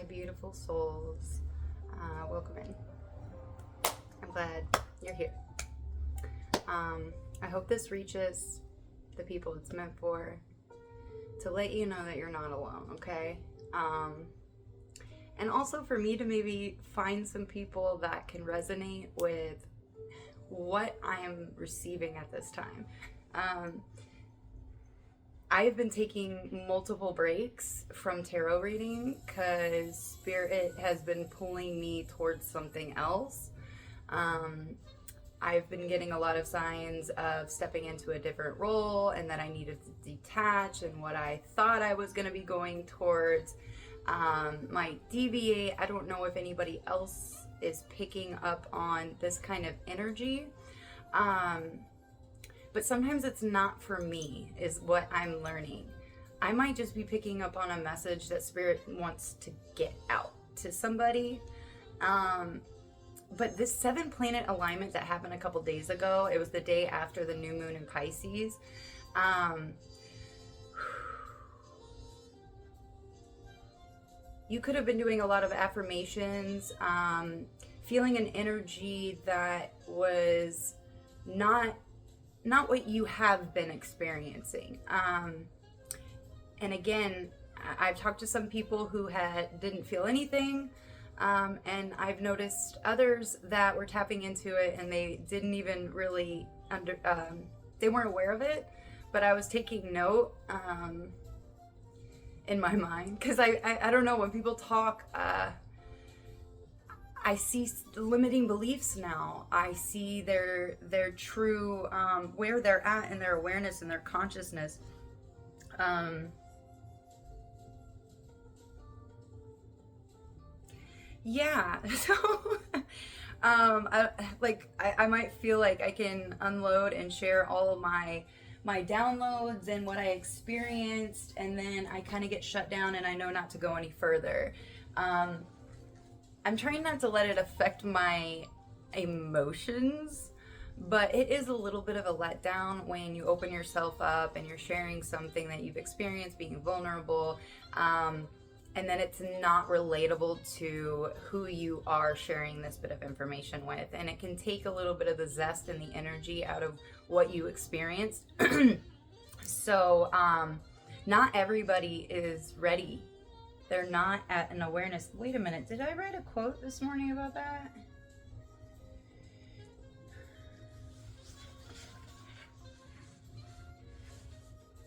beautiful souls. Welcome in. I'm glad you're here. I hope this reaches the people it's meant for, to let you know that you're not alone, okay? And also for me to maybe find some people that can resonate with what I am receiving at this time. I've been taking multiple breaks from tarot reading because Spirit has been pulling me towards something else. I've been getting a lot of signs of stepping into a different role and that I needed to detach, and what I thought I was going to be going towards might deviate. I don't know if anybody else is picking up on this kind of energy. But sometimes it's not for me, is what I'm learning. I might just be picking up on a message that Spirit wants to get out to somebody. But this 7-planet alignment that happened a couple days ago, it was the day after the new moon in Pisces. You could have been doing a lot of affirmations, feeling an energy that was not what you have been experiencing. And again, I've talked to some people who didn't feel anything, and I've noticed others that were tapping into it and they didn't even really they weren't aware of it, but I was taking note in my mind, because I don't know, when people talk, I see limiting beliefs now. I see their true, where they're at in their awareness and their consciousness. Yeah, so I might feel like I can unload and share all of my downloads and what I experienced, and then I kind of get shut down and I know not to go any further. I'm trying not to let it affect my emotions, but it is a little bit of a letdown when you open yourself up and you're sharing something that you've experienced, being vulnerable, and then it's not relatable to who you are sharing this bit of information with. And it can take a little bit of the zest and the energy out of what you experienced. So not everybody is ready. They're not at an awareness. Wait a minute, did I write a quote this morning about that?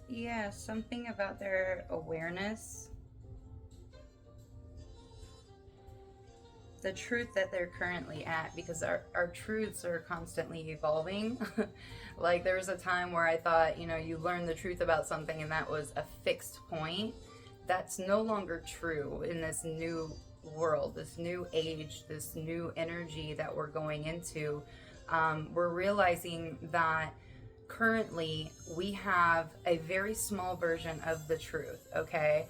Yeah, something about their awareness. The truth that they're currently at, because our truths are constantly evolving. Like, there was a time where I thought, you learn the truth about something and that was a fixed point. That's no longer true in this new world, this new age, this new energy that we're going into. We're realizing that currently we have a very small version of the truth, okay?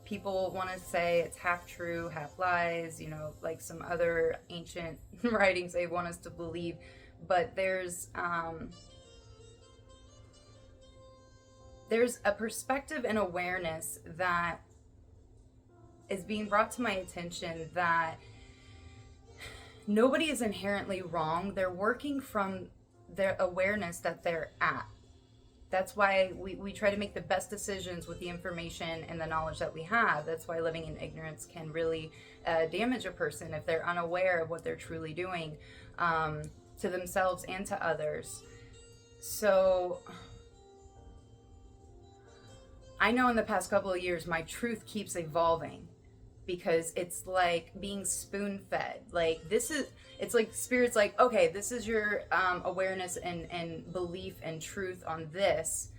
People want to say it's half true, half lies, like some other ancient writings they want us to believe. But there's a perspective and awareness that is being brought to my attention that nobody is inherently wrong. They're working from their awareness that they're at. That's why we try to make the best decisions with the information and the knowledge that we have. That's why living in ignorance can really damage a person if they're unaware of what they're truly doing to themselves and to others. So I know in the past couple of years, my truth keeps evolving, because it's like being spoon-fed. Like, it's like Spirit's like, okay, this is your awareness and belief and truth on this.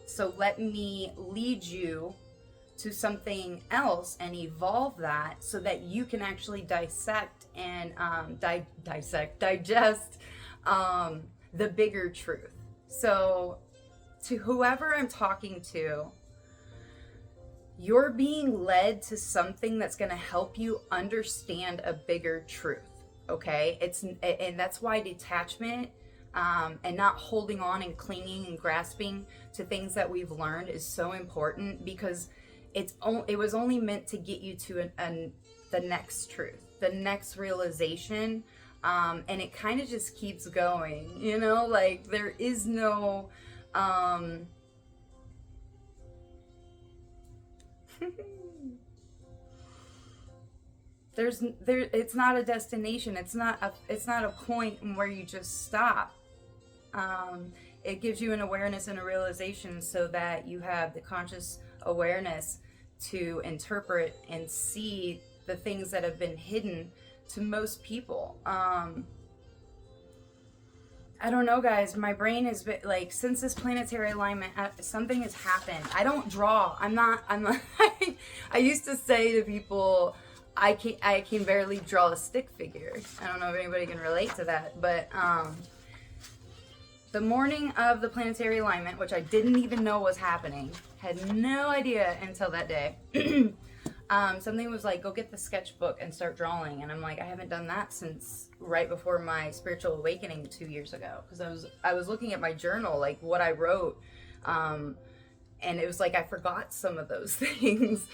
So let me lead you to something else and evolve that so that you can actually dissect and digest the bigger truth. So to whoever I'm talking to, you're being led to something that's going to help you understand a bigger truth, okay? And that's why detachment and not holding on and clinging and grasping to things that we've learned is so important, because it was only meant to get you to the next truth, the next realization. And it kind of just keeps going, you know, like there is no, it's not a destination. It's not a point where you just stop. It gives you an awareness and a realization so that you have the conscious awareness to interpret and see the things that have been hidden to most people. I don't know, guys. My brain has been like, since this planetary alignment, something has happened. I don't draw. I'm not. I used to say to people, I can barely draw a stick figure. I don't know if anybody can relate to that, but the morning of the planetary alignment, which I didn't even know was happening, had no idea until that day. Something was like, go get the sketchbook and start drawing. And I'm like, I haven't done that since right before my spiritual awakening 2 years ago. Because I was looking at my journal, like what I wrote. And it was like, I forgot some of those things.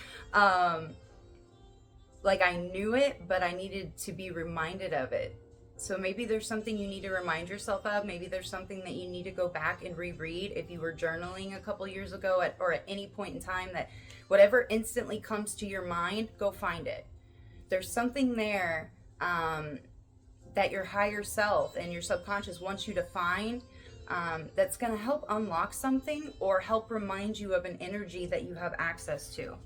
Like I knew it, but I needed to be reminded of it. So maybe there's something you need to remind yourself of. Maybe there's something that you need to go back and reread if you were journaling a couple years ago or at any point in time, that whatever instantly comes to your mind, go find it. There's something there that your higher self and your subconscious wants you to find, that's going to help unlock something or help remind you of an energy that you have access to.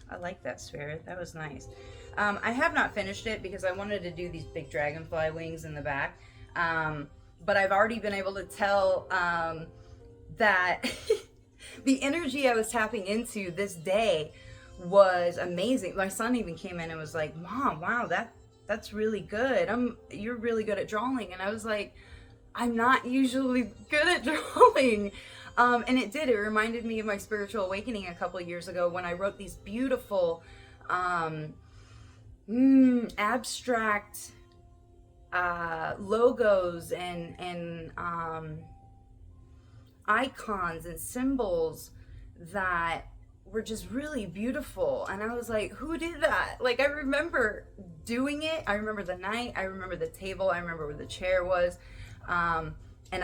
I like that, Spirit. That was nice. I have not finished it because I wanted to do these big dragonfly wings in the back. But I've already been able to tell that the energy I was tapping into this day was amazing. My son even came in and was like, Mom, wow, that's really good. You're really good at drawing. And I was like, I'm not usually good at drawing. And it reminded me of my spiritual awakening a couple of years ago when I wrote these beautiful abstract logos and icons and symbols that were just really beautiful. And I was like, who did that? Like, I remember doing it. I remember the night. I remember the table. I remember where the chair was. And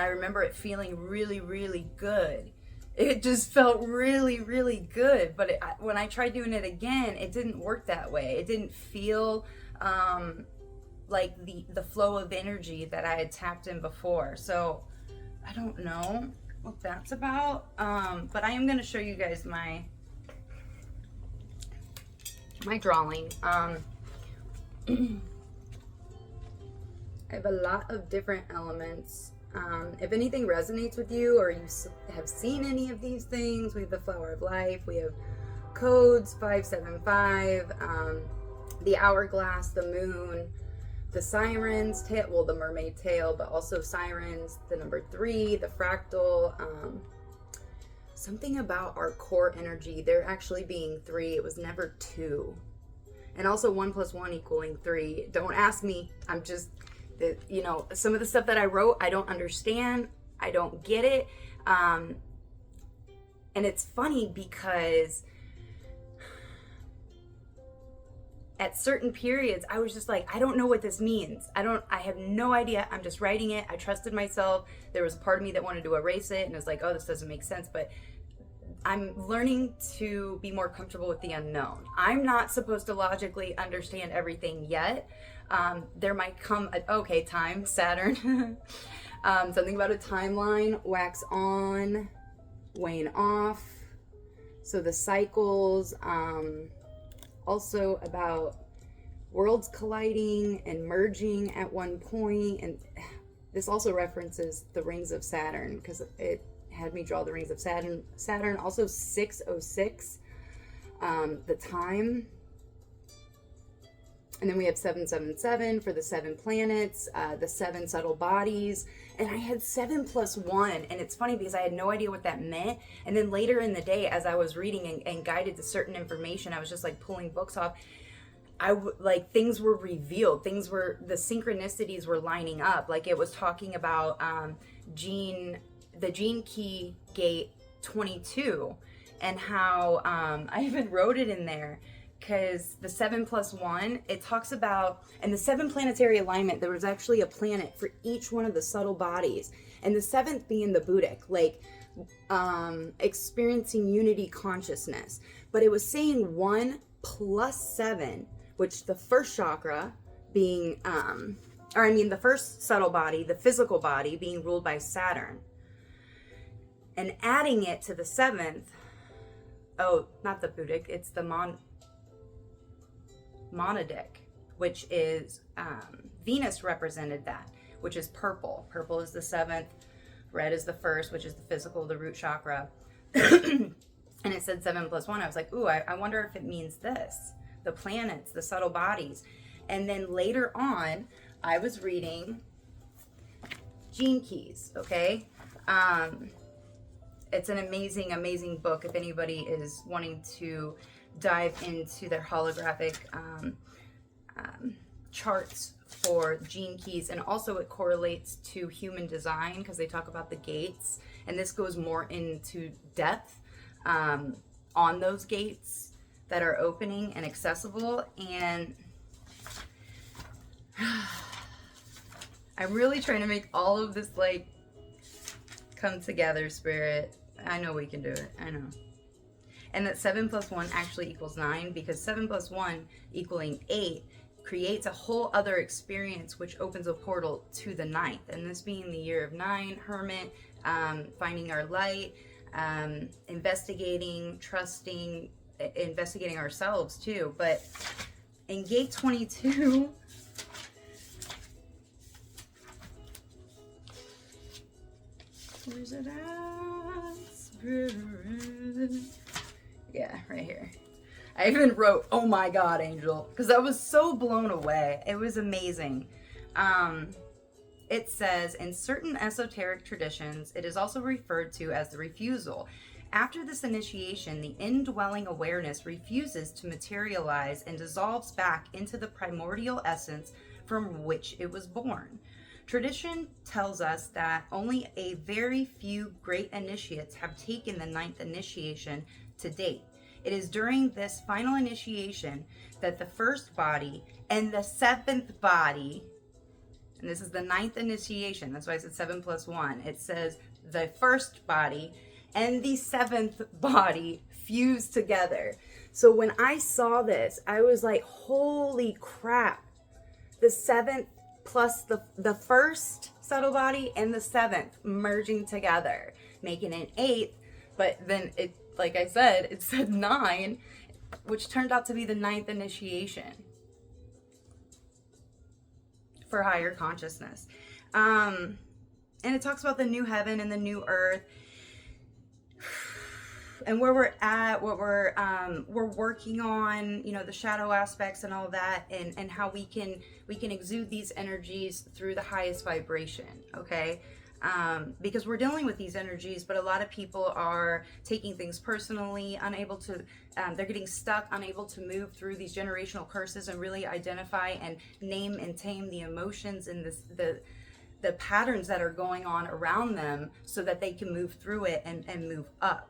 I remember it feeling really, really good. It just felt really, really good. But when I tried doing it again, it didn't work that way. It didn't feel like the flow of energy that I had tapped in before. So I don't know what that's about. But I am going to show you guys my drawing. I have a lot of different elements. If anything resonates with you or you have seen any of these things, we have the Flower of Life, we have codes 575, the hourglass, the moon, the sirens tail, well, the mermaid tail, but also sirens, the number 3, the fractal, something about our core energy, there actually being 3, it was never 2, and also 1 + 1 equaling 3. Don't ask me, I'm just, you know, some of the stuff that I wrote, I don't understand, I don't get it, and it's funny because at certain periods, I was just like, I don't know what this means. I have no idea. I'm just writing it. I trusted myself. There was a part of me that wanted to erase it and was like, oh, this doesn't make sense. But I'm learning to be more comfortable with the unknown. I'm not supposed to logically understand everything yet. There might come, time, Saturn. Something about a timeline, wax on, wane off. So the cycles, also about worlds colliding and merging at one point. And this also references the rings of Saturn because it had me draw the rings of Saturn. Also 606, the time. And then we have 777 for the 7 planets, the 7 subtle bodies. And I had 7 + 1. And it's funny because I had no idea what that meant. And then later in the day, as I was reading and guided to certain information, I was just like pulling books off. Things were revealed. The synchronicities were lining up. Like it was talking about the gene key gate 22. and how I even wrote it in there because the 7+1, it talks about, and the 7 planetary alignment, there was actually a planet for each one of the subtle bodies, and the 7th being the Buddhic, like experiencing unity consciousness. But it was saying 1 plus 7, which the first chakra being, the first subtle body, the physical body being ruled by Saturn, and adding it to the 7th, not the Buddhic, it's the Monadic, which is Venus represented that, which is purple. Purple is the 7th, red is the first, which is the physical, the root chakra. And it said 7+1. I was like, ooh, I wonder if it means this, the planets, the subtle bodies. And then later on, I was reading Gene Keys, okay? It's an amazing, amazing book if anybody is wanting to dive into their holographic charts for gene keys. And also it correlates to human design because they talk about the gates. And this goes more into depth on those gates that are opening and accessible. And I'm really trying to make all of this like come together, Spirit. I know we can do it. I know. And that 7+1 actually equals 9, because 7+1 equaling 8 creates a whole other experience, which opens a portal to the 9th. And this being the year of 9, Hermit, finding our light, investigating, trusting, investigating ourselves too. But in gate 22, where's it at? Spirit. Yeah, right here. I even wrote, oh my God, Angel, because I was so blown away. It was amazing. It says, in certain esoteric traditions, it is also referred to as the refusal. After this initiation, the indwelling awareness refuses to materialize and dissolves back into the primordial essence from which it was born. Tradition tells us that only a very few great initiates have taken the 9th initiation to date. It is during this final initiation that the first body and the 7th body, and this is the 9th initiation, that's why I said 7+1, it says the first body and the 7th body fuse together. So when I saw this, I was like, holy crap, the 7th plus the first subtle body and the 7th merging together, making an 8th, but then it, like I said, it said 9, which turned out to be the 9th initiation for higher consciousness. And it talks about the new heaven and the new earth, and where we're at, what we're working on, you know, the shadow aspects and all that, and how we can exude these energies through the highest vibration, okay? Because we're dealing with these energies, but a lot of people are taking things personally, unable to, they're getting stuck, unable to move through these generational curses and really identify and name and tame the emotions and the patterns that are going on around them so that they can move through it and move up.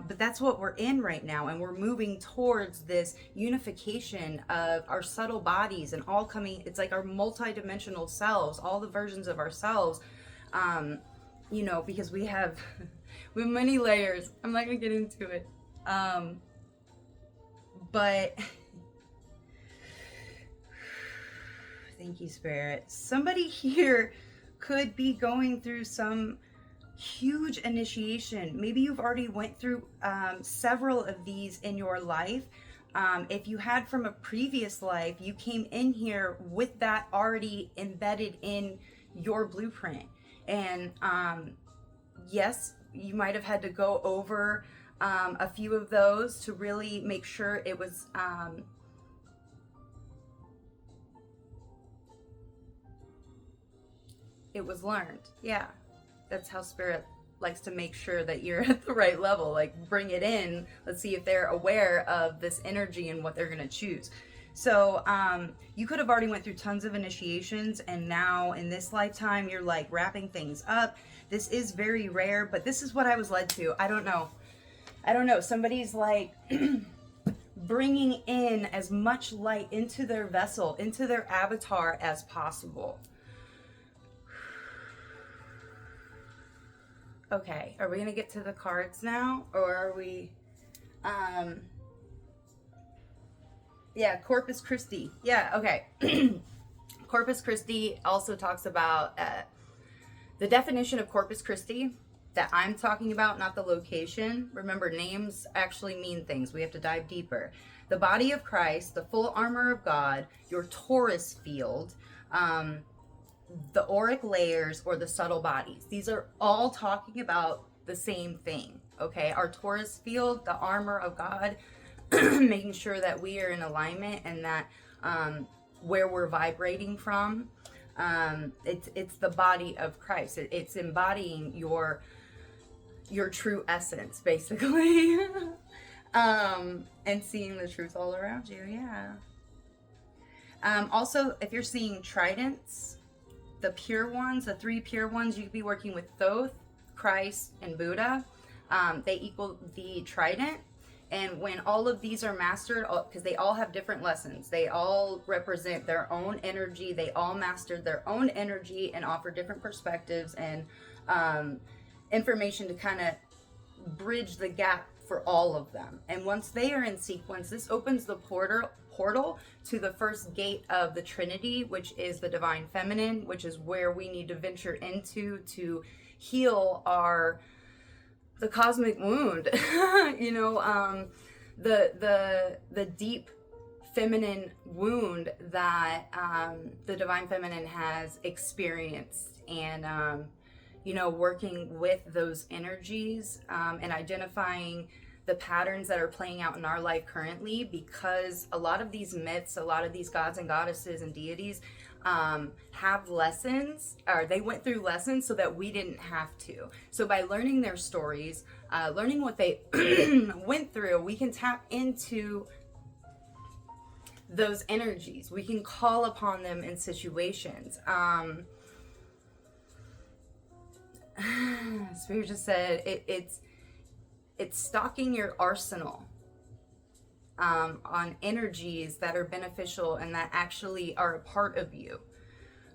But that's what we're in right now, and we're moving towards this unification of our subtle bodies and all coming, it's like our multidimensional selves, all the versions of ourselves, you know, because we have many layers. I'm not gonna get into it. But thank you, Spirit. Somebody here could be going through some huge initiation. Maybe you've already went through several of these in your life. If you had from a previous life, you came in here with that already embedded in your blueprint. And yes, you might have had to go over a few of those to really make sure it was learned. Yeah, that's how Spirit likes to make sure that you're at the right level. Like, bring it in. Let's see if they're aware of this energy and what they're going to choose. So you could have already went through tons of initiations, and now in this lifetime you're like wrapping things up. This is very rare, but this is what I was led to. I don't know. I don't know, somebody's like bringing in as much light into their vessel, into their avatar as possible. Okay, are we gonna get to the cards now, or are we, yeah, Corpus Christi. Yeah, okay. Corpus Christi also talks about the definition of Corpus Christi that I'm talking about, not the location. Remember, names actually mean things. We have to dive deeper. The body of Christ, the full armor of God, your Taurus field, the auric layers, or the subtle bodies. These are all talking about the same thing, okay? Our Taurus field, the armor of God, making sure that we are in alignment and that where we're vibrating from, it's the body of Christ. It's embodying your true essence, basically. And seeing the truth all around you. Yeah. Also, if you're seeing tridents, the pure ones, the 3 pure ones, you could be working with Thoth, Christ, and Buddha. They equal the trident. And when all of these are mastered, because they all have different lessons, they all represent their own energy, they all mastered their own energy and offer different perspectives and information to kind of bridge the gap for all of them. And once they are in sequence, this opens the portal to the first gate of the Trinity, which is the divine feminine, which is where we need to venture into to heal the cosmic wound. You know, the deep feminine wound that the divine feminine has experienced, and you know, working with those energies and identifying the patterns that are playing out in our life currently, because a lot of these myths, a lot of these gods and goddesses and deities have lessons, or they went through lessons so that we didn't have to. So by learning their stories, learning what they went through, we can tap into those energies. We can call upon them in situations. Spirit just said it's stocking your arsenal on energies that are beneficial and that actually are a part of you,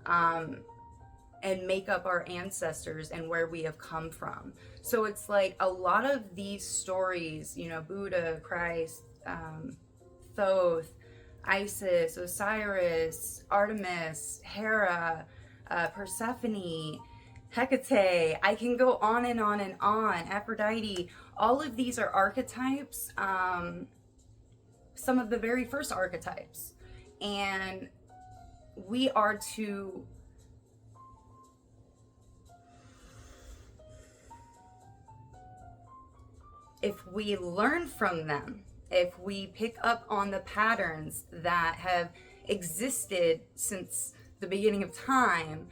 and make up our ancestors and where we have come from. So it's like a lot of these stories, you know, Buddha, Christ, Thoth, Isis, Osiris, Artemis, Hera, Persephone, Hecate, I can go on and on and on, Aphrodite, all of these are archetypes, some of the very first archetypes. And we are to if we learn from them, if we pick up on the patterns that have existed since the beginning of time,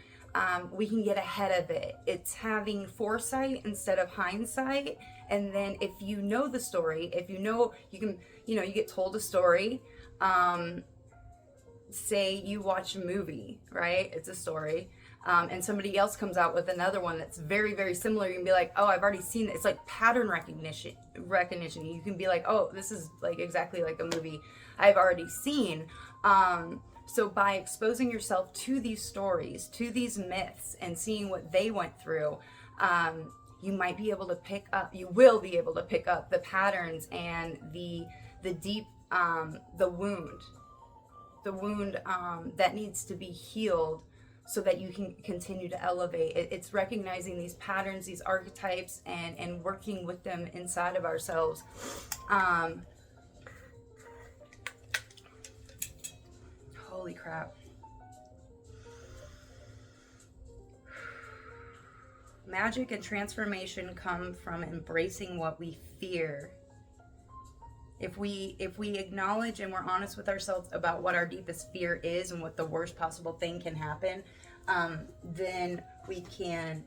we can get ahead of it. It's having foresight instead of hindsight. And then if you know the story, if you know, you can, you know, you get told a story, say you watch a movie, right? It's a story. And somebody else comes out with another one that's very, very similar. You can be like, oh, I've already seen it. It's like pattern recognition. You can be like, oh, this is like exactly like a movie I've already seen. So by exposing yourself to these stories, to these myths, and seeing what they went through, you might be able to pick up, you will be able to pick up the patterns and the deep, the wound that needs to be healed so that you can continue to elevate. It's recognizing these patterns, these archetypes, and working with them inside of ourselves. Holy crap. Magic and transformation come from embracing what we fear. If we acknowledge and we're honest with ourselves about what our deepest fear is and what the worst possible thing can happen, then we can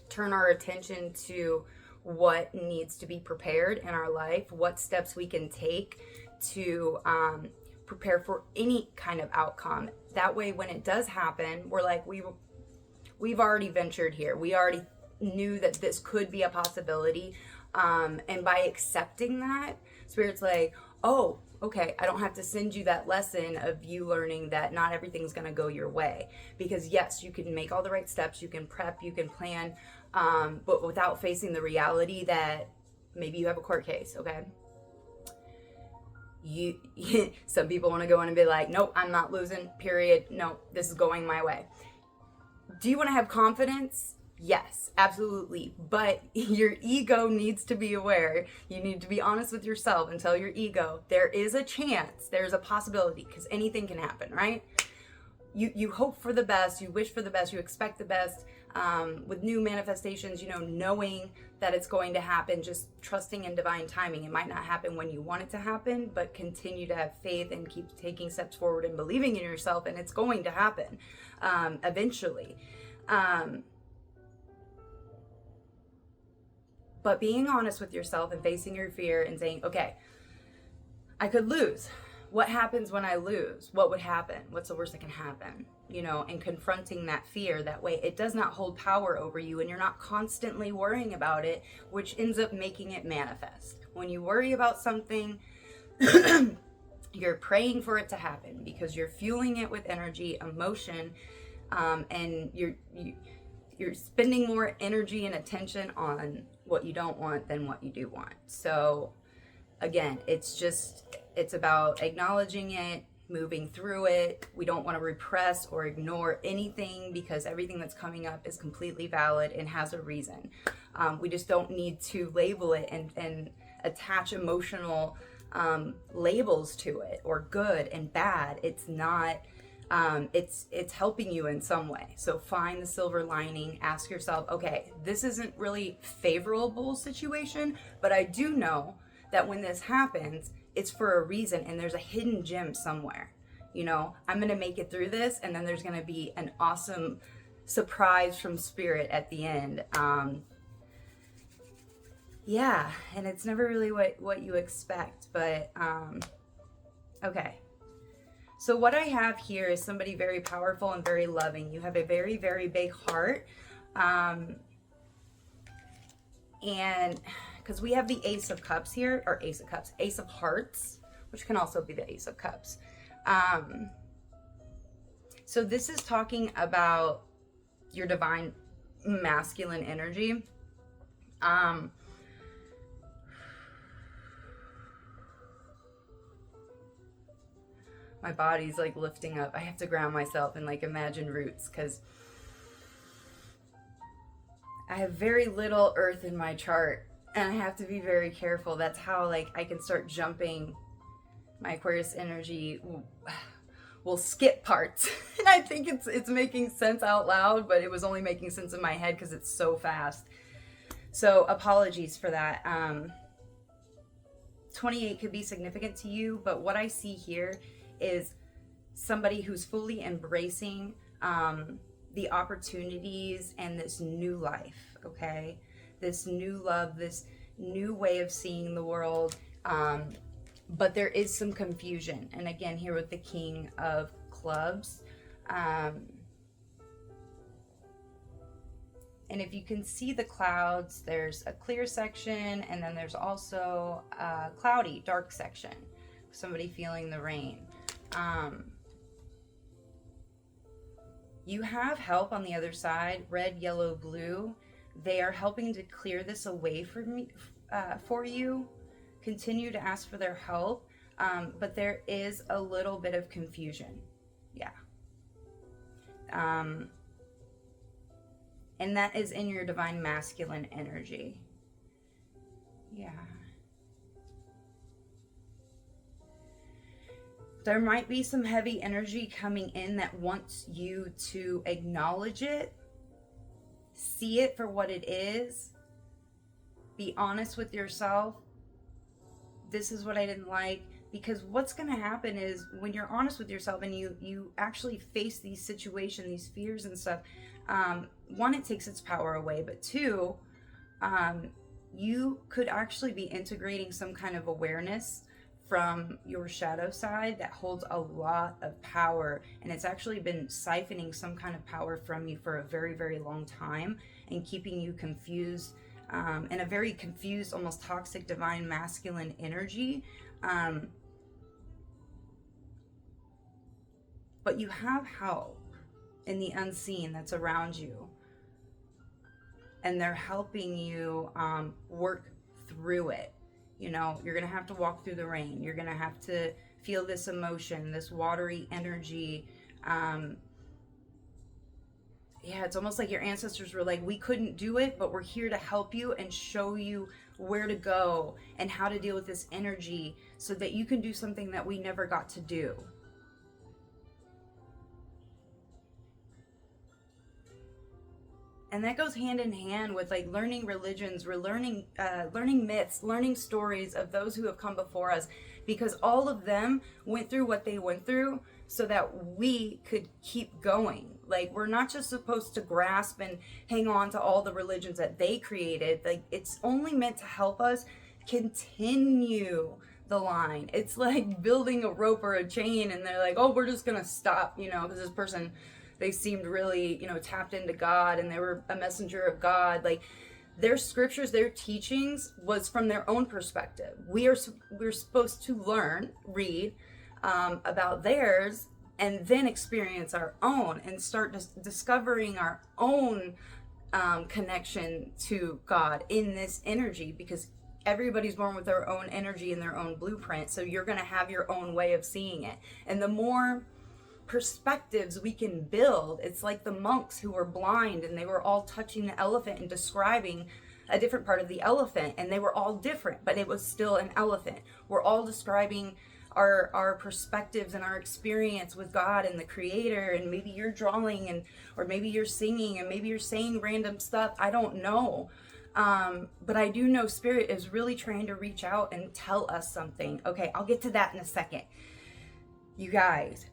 turn our attention to what needs to be prepared in our life, what steps we can take to prepare for any kind of outcome. That way, when it does happen, we're like, we've already ventured here. We already knew that this could be a possibility. And by accepting that, Spirit's like, oh, okay, I don't have to send you that lesson of you learning that not everything's going to go your way. Because yes, you can make all the right steps, you can prep, you can plan, but without facing the reality that maybe you have a court case, okay? Some people want to go in and be like, nope, I'm not losing, period. No, this is going my way. Do you want to have confidence? Yes, absolutely. But your ego needs to be aware. You need to be honest with yourself and tell your ego there is a chance, there's a possibility, because anything can happen, right? You hope for the best, you wish for the best, you expect the best. With new manifestations, knowing that it's going to happen, just trusting in divine timing. It might not happen when you want it to happen, but continue to have faith and keep taking steps forward and believing in yourself, and it's going to happen eventually. But being honest with yourself and facing your fear and saying, okay, I could lose. What happens when I lose? What would happen? What's the worst that can happen? And confronting that fear, that way it does not hold power over you and you're not constantly worrying about it, which ends up making it manifest. When you worry about something, you're praying for it to happen because you're fueling it with energy, emotion, and you're spending more energy and attention on what you don't want than what you do want. So again, it's about acknowledging it, moving through it. We don't want to repress or ignore anything because everything that's coming up is completely valid and has a reason. We just don't need to label it and attach emotional labels to it, or good and bad. It's not. It's helping you in some way. So find the silver lining. Ask yourself, okay, this isn't really favorable situation, but I do know that when this happens, it's for a reason and there's a hidden gem somewhere. I'm going to make it through this, and then there's going to be an awesome surprise from Spirit at the end. Yeah, and it's never really what you expect, but okay. So what I have here is somebody very powerful and very loving. You have a very, very big heart. And because we have the Ace of Cups here, or Ace of Hearts, which can also be the Ace of Cups. So this is talking about your divine masculine energy. My body's like lifting up. I have to ground myself and like imagine roots, because I have very little earth in my chart and I have to be very careful. That's how like I can start jumping. My Aquarius energy will skip parts. And I think it's making sense out loud, but it was only making sense in my head because it's so fast. So apologies for that. 28 could be significant to you, but what I see here is somebody who's fully embracing the opportunities and this new life, okay? This new love, this new way of seeing the world. But there is some confusion. And again, here with the King of Clubs. And if you can see the clouds, there's a clear section, and then there's also a cloudy, dark section. Somebody feeling the rain. You have help on the other side, red, yellow, blue. They are helping to clear this away for you. Continue to ask for their help, but there is a little bit of confusion. Yeah. And that is in your divine masculine energy. Yeah. There might be some heavy energy coming in that wants you to acknowledge it, see it for what it is, be honest with yourself. This is what I didn't like, because what's going to happen is when you're honest with yourself and you actually face these situations, these fears and stuff, one, it takes its power away, but two, you could actually be integrating some kind of awareness from your shadow side that holds a lot of power, and it's actually been siphoning some kind of power from you for a very, very long time and keeping you confused, in a very confused, almost toxic divine masculine energy. But you have help in the unseen that's around you, and they're helping you work through it. You know, you're gonna have to walk through the rain. You're gonna have to feel this emotion, this watery energy. Yeah, it's almost like your ancestors were like, we couldn't do it, but we're here to help you and show you where to go and how to deal with this energy so that you can do something that we never got to do. And that goes hand in hand with like learning religions, we're learning myths, learning stories of those who have come before us, because all of them went through what they went through so that we could keep going. Like, we're not just supposed to grasp and hang on to all the religions that they created. Like, it's only meant to help us continue the line. It's like building a rope or a chain, and they're like, oh, we're just gonna stop, you know, because this person, they seemed really, you know, tapped into God and they were a messenger of God. Like, their scriptures, their teachings was from their own perspective. We're supposed to learn, read about theirs, and then experience our own and start discovering our own connection to God in this energy, because everybody's born with their own energy and their own blueprint. So you're going to have your own way of seeing it. And the more perspectives we can build, it's like the monks who were blind and they were all touching the elephant and describing a different part of the elephant, and they were all different, but it was still an elephant. We're all describing our perspectives and our experience with God and the creator, and maybe you're drawing, and or maybe you're singing, and maybe you're saying random stuff. I don't know, but I do know Spirit is really trying to reach out and tell us something. Okay, I'll get to that in a second, you guys.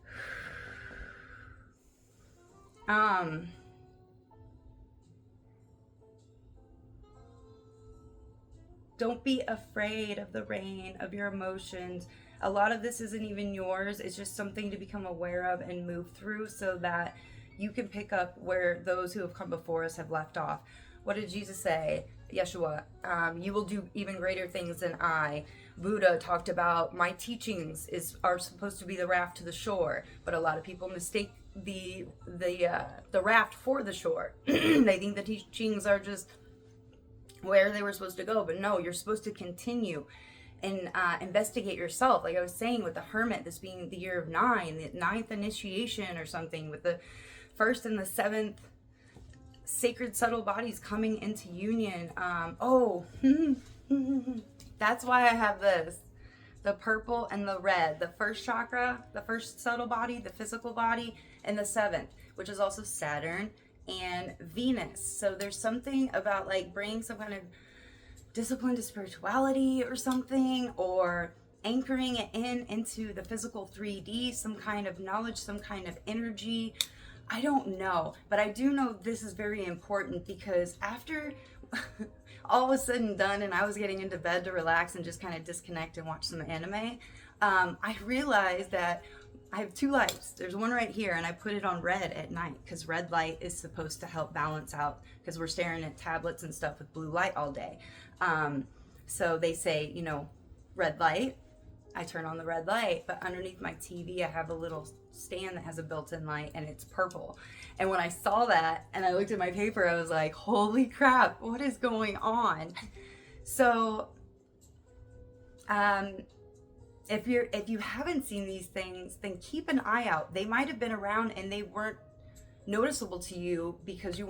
Don't be afraid of the rain, of your emotions. A lot of this isn't even yours. It's just something to become aware of and move through so that you can pick up where those who have come before us have left off. What did Jesus say? Yeshua, you will do even greater things than I. Buddha talked about my teachings are supposed to be the raft to the shore, but a lot of people mistake the raft for the shore. They think the teachings are just where they were supposed to go, but no, you're supposed to continue and investigate yourself. Like I was saying with the hermit, this being the year of 9, the 9th initiation or something, with the 1st and the 7th sacred subtle bodies coming into union. That's why I have this, the purple and the red, the first chakra, the first subtle body, the physical body, and the 7th, which is also Saturn and Venus. So there's something about like bringing some kind of discipline to spirituality or something, or anchoring it into the physical 3D, some kind of knowledge, some kind of energy. I don't know, but I do know this is very important, because after all was said and done and I was getting into bed to relax and just kind of disconnect and watch some anime, I realized that I have 2 lights. There's one right here, and I put it on red at night because red light is supposed to help balance out, because we're staring at tablets and stuff with blue light all day. So they say, you know, red light, I turn on the red light, but underneath my TV, I have a little stand that has a built-in light, and it's purple. And when I saw that and I looked at my paper, I was like, holy crap, what is going on? So, if you haven't seen these things, then keep an eye out. They might have been around and they weren't noticeable to you because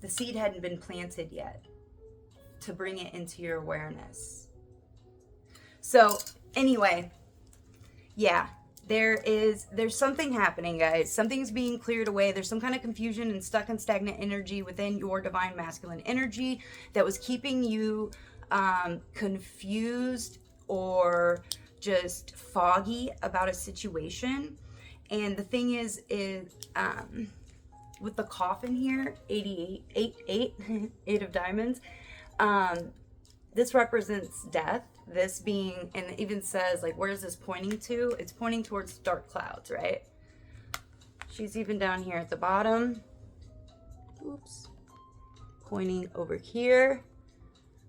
the seed hadn't been planted yet to bring it into your awareness. So anyway, yeah, there's something happening, guys. Something's being cleared away. There's some kind of confusion and stuck and stagnant energy within your divine masculine energy that was keeping you confused or just foggy about a situation. And the thing is with the coffin here, 88, 8 of diamonds, this represents death. This being, and it even says, like, where is this pointing to? It's pointing towards dark clouds, right? She's even down here at the bottom. Oops. Pointing over here.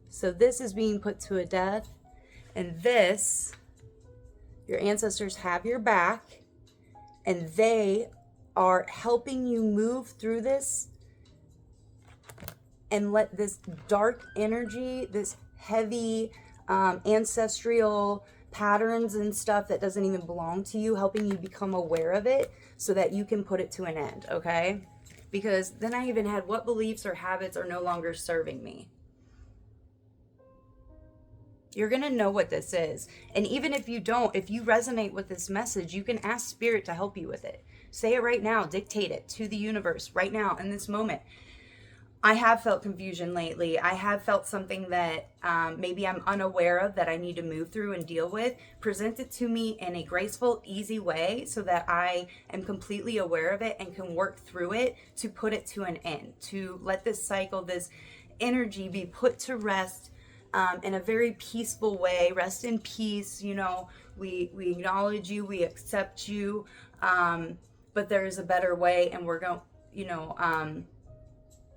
So this is being put to a death. And this, your ancestors have your back, and they are helping you move through this and let this dark energy, this heavy ancestral patterns and stuff that doesn't even belong to you, helping you become aware of it so that you can put it to an end, okay? Because then I even had, what beliefs or habits are no longer serving me? You're going to know what this is. And even if you don't, if you resonate with this message, you can ask Spirit to help you with it. Say it right now. Dictate it to the universe right now in this moment. I have felt confusion lately. I have felt something that maybe I'm unaware of that I need to move through and deal with. Present it to me in a graceful, easy way so that I am completely aware of it and can work through it to put it to an end, to let this cycle, this energy be put to rest in a very peaceful way. Rest in peace. You know, we acknowledge you, we accept you, but there is a better way, and we're going, you know,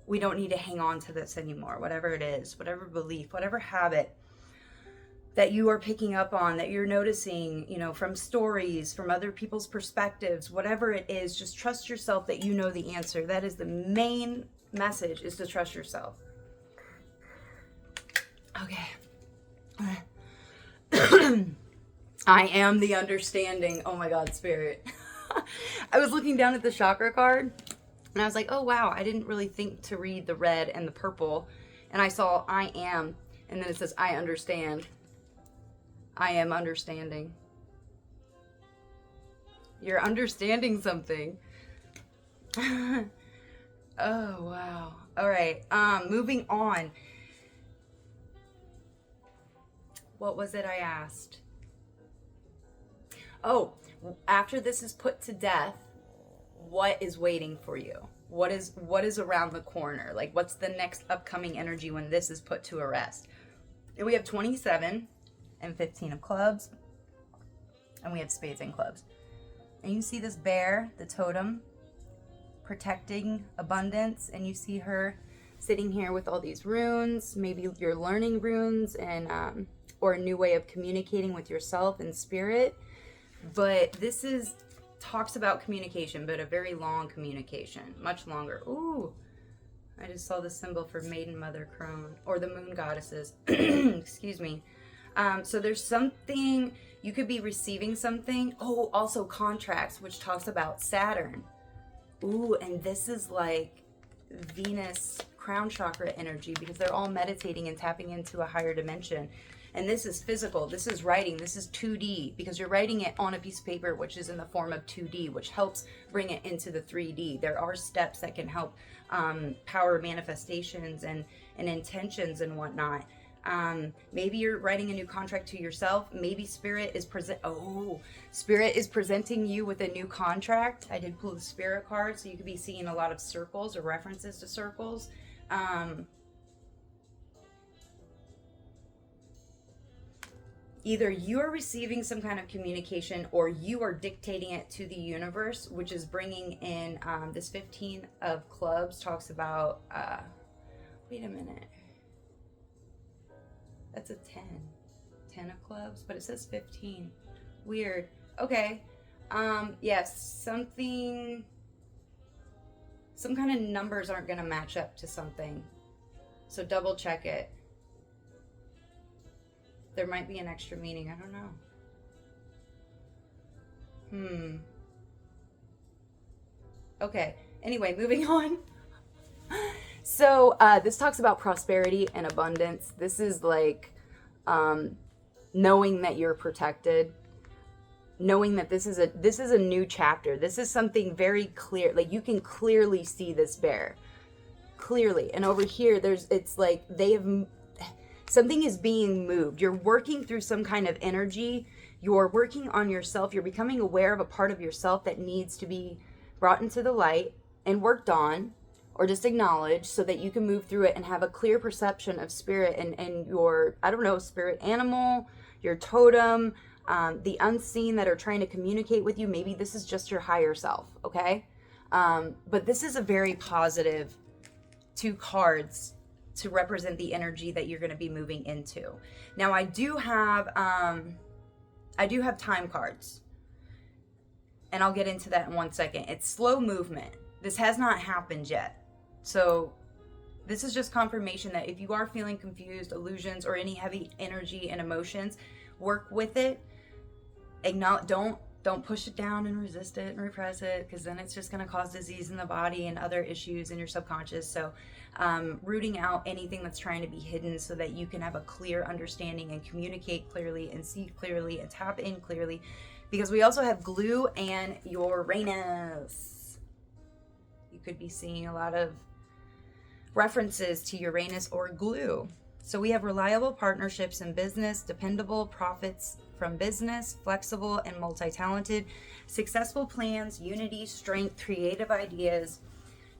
we don't need to hang on to this anymore, whatever it is, whatever belief, whatever habit that you are picking up on, that you're noticing, you know, from stories, from other people's perspectives, whatever it is, just trust yourself that you know the answer. That is the main message, is to trust yourself. Okay. I am the understanding. Oh my God, Spirit. I was looking down at the chakra card, and I was like, oh, wow, I didn't really think to read the red and the purple. And I saw I am, and then it says, I understand. I am understanding. You're understanding something. Oh, wow. All right. Moving on. What was it I asked? Oh, after this is put to death, what is waiting for you? What is around the corner? Like, what's the next upcoming energy when this is put to a rest? And we have 27 and 15 of clubs, and we have spades and clubs. And you see this bear, the totem, protecting abundance, and you see her sitting here with all these runes. Maybe you're learning runes and or a new way of communicating with yourself and spirit. But this talks about communication, but a very long communication, much longer. Ooh, I just saw the symbol for Maiden Mother Crone, or the moon goddesses. Excuse me. So there's something, you could be receiving something. Oh, also contracts, which talks about Saturn. Ooh, and this is like Venus crown chakra energy, because they're all meditating and tapping into a higher dimension. And this is physical, this is writing, this is 2D, because you're writing it on a piece of paper, which is in the form of 2D, which helps bring it into the 3D. There are steps that can help power manifestations and intentions and whatnot. Maybe you're writing a new contract to yourself. Maybe Spirit is presenting you with a new contract. I did pull the Spirit card, so you could be seeing a lot of circles or references to circles. Either you are receiving some kind of communication, or you are dictating it to the universe, which is bringing in this 15 of clubs talks about, wait a minute. That's a 10 of clubs, but it says 15. Weird. Okay. Yes, some kind of numbers aren't going to match up to something. So double check it. There might be an extra meaning. I don't know. Okay. Anyway, moving on. So this talks about prosperity and abundance. This is like knowing that you're protected, knowing that this is a new chapter. This is something very clear. Like, you can clearly see this bear clearly. And over here, it's like something is being moved. You're working through some kind of energy. You're working on yourself. You're becoming aware of a part of yourself that needs to be brought into the light and worked on, or just acknowledge so that you can move through it and have a clear perception of spirit and your, I don't know, spirit animal, your totem, the unseen that are trying to communicate with you. Maybe this is just your higher self, okay? But this is a very positive 2 cards to represent the energy that you're going to be moving into. Now, I do have time cards, and I'll get into that in 1 second. It's slow movement. This has not happened yet. So this is just confirmation that if you are feeling confused, illusions, or any heavy energy and emotions, work with it. Acknowledge, don't push it down and resist it and repress it, because then it's just going to cause disease in the body and other issues in your subconscious. So rooting out anything that's trying to be hidden so that you can have a clear understanding and communicate clearly and see clearly and tap in clearly, because we also have glue and Uranus. You could be seeing a lot of references to Uranus or glue. So we have reliable partnerships in business, dependable profits from business, flexible and multi-talented, successful plans, unity, strength, creative ideas,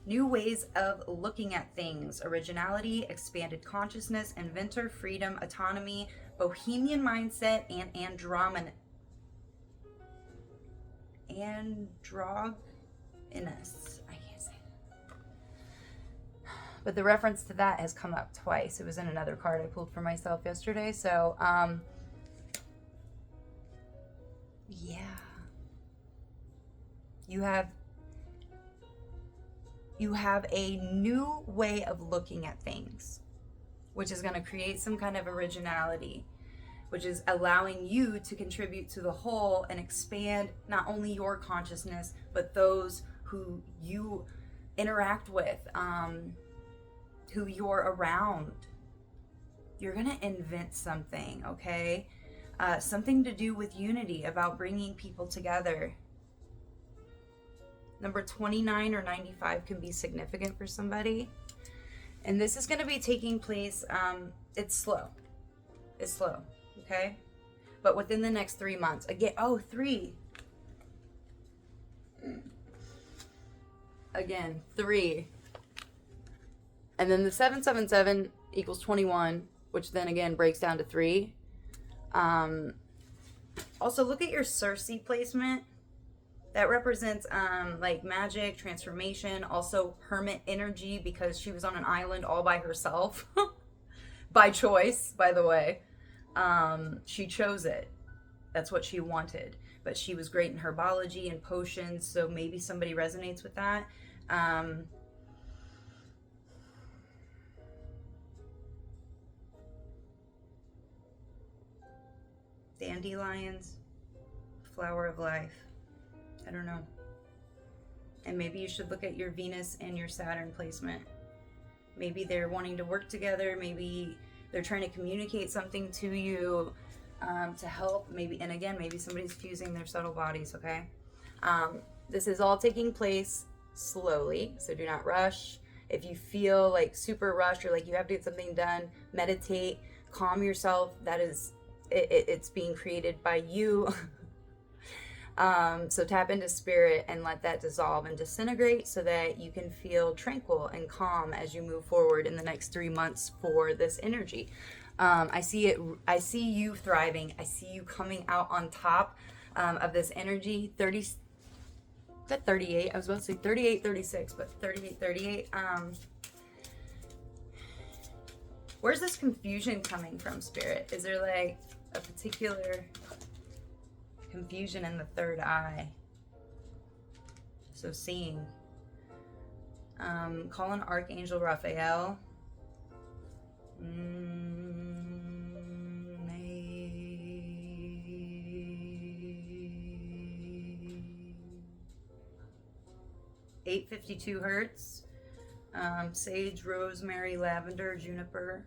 new ways of looking at things, originality, expanded consciousness, inventor, freedom, autonomy, bohemian mindset, and androgynous. I can't say that. But the reference to that has come up twice. It was in another card I pulled for myself yesterday. So, yeah. You have a new way of looking at things, which is going to create some kind of originality, which is allowing you to contribute to the whole and expand not only your consciousness, but those who you interact with, who you're around. You're going to invent something, okay? Something to do with unity, about bringing people together. Number 29 or 95 can be significant for somebody. And this is going to be taking place, it's slow. It's slow, okay? But within the next 3 months. Again, 3. Again, 3. And then the 777 equals 21, which then again breaks down to 3. Also, look at your Cersei placement. That represents like magic, transformation, also hermit energy, because she was on an island all by herself. By choice, by the way. She chose it. That's what she wanted. But she was great in herbology and potions, so maybe somebody resonates with that. Dandelions, flower of life. I don't know. And maybe you should look at your Venus and your Saturn placement. Maybe they're wanting to work together. Maybe they're trying to communicate something to you to help. Maybe, and again, maybe somebody's fusing their subtle bodies, okay? This is all taking place slowly, so do not rush. If you feel like super rushed or like you have to get something done, meditate, calm yourself. That is, it's being created by you. So tap into spirit and let that dissolve and disintegrate so that you can feel tranquil and calm as you move forward in the next 3 months for this energy. I see you thriving. I see you coming out on top of this energy. 38. I was about to say 38, 36, but 38, 38. Where's this confusion coming from, Spirit? Is there like a particular confusion in the third eye? So seeing. Call on Archangel Raphael. 852 hertz. Sage, rosemary, lavender, juniper.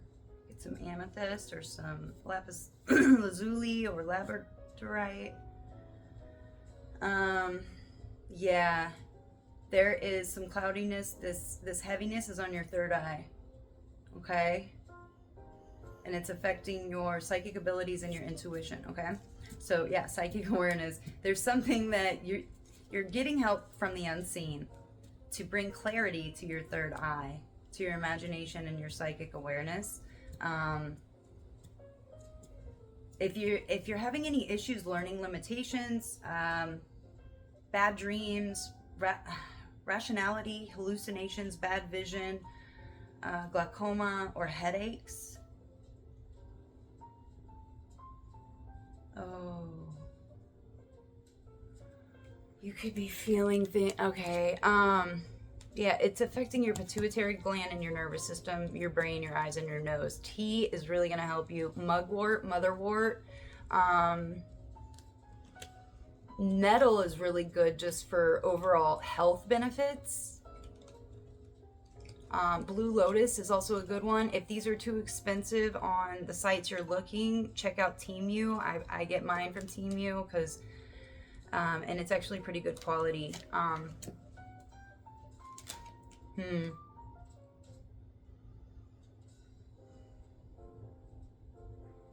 Get some amethyst or some lapis lazuli or labradorite. Yeah, there is some cloudiness. This heaviness is on your third eye. Okay? And it's affecting your psychic abilities and your intuition, okay? So yeah, psychic awareness. There's something that you're getting help from the unseen to bring clarity to your third eye, to your imagination and your psychic awareness. If you're having any issues learning limitations, bad dreams, rationality, hallucinations, bad vision, glaucoma, or headaches. Oh, you could be feeling okay. Yeah, it's affecting your pituitary gland and your nervous system, your brain, your eyes, and your nose. Tea is really going to help you. Mugwort, motherwort. Nettle is really good just for overall health benefits. Blue Lotus is also a good one. If these are too expensive on the sites you're looking, check out Temu. I get mine from Temu because, and it's actually pretty good quality.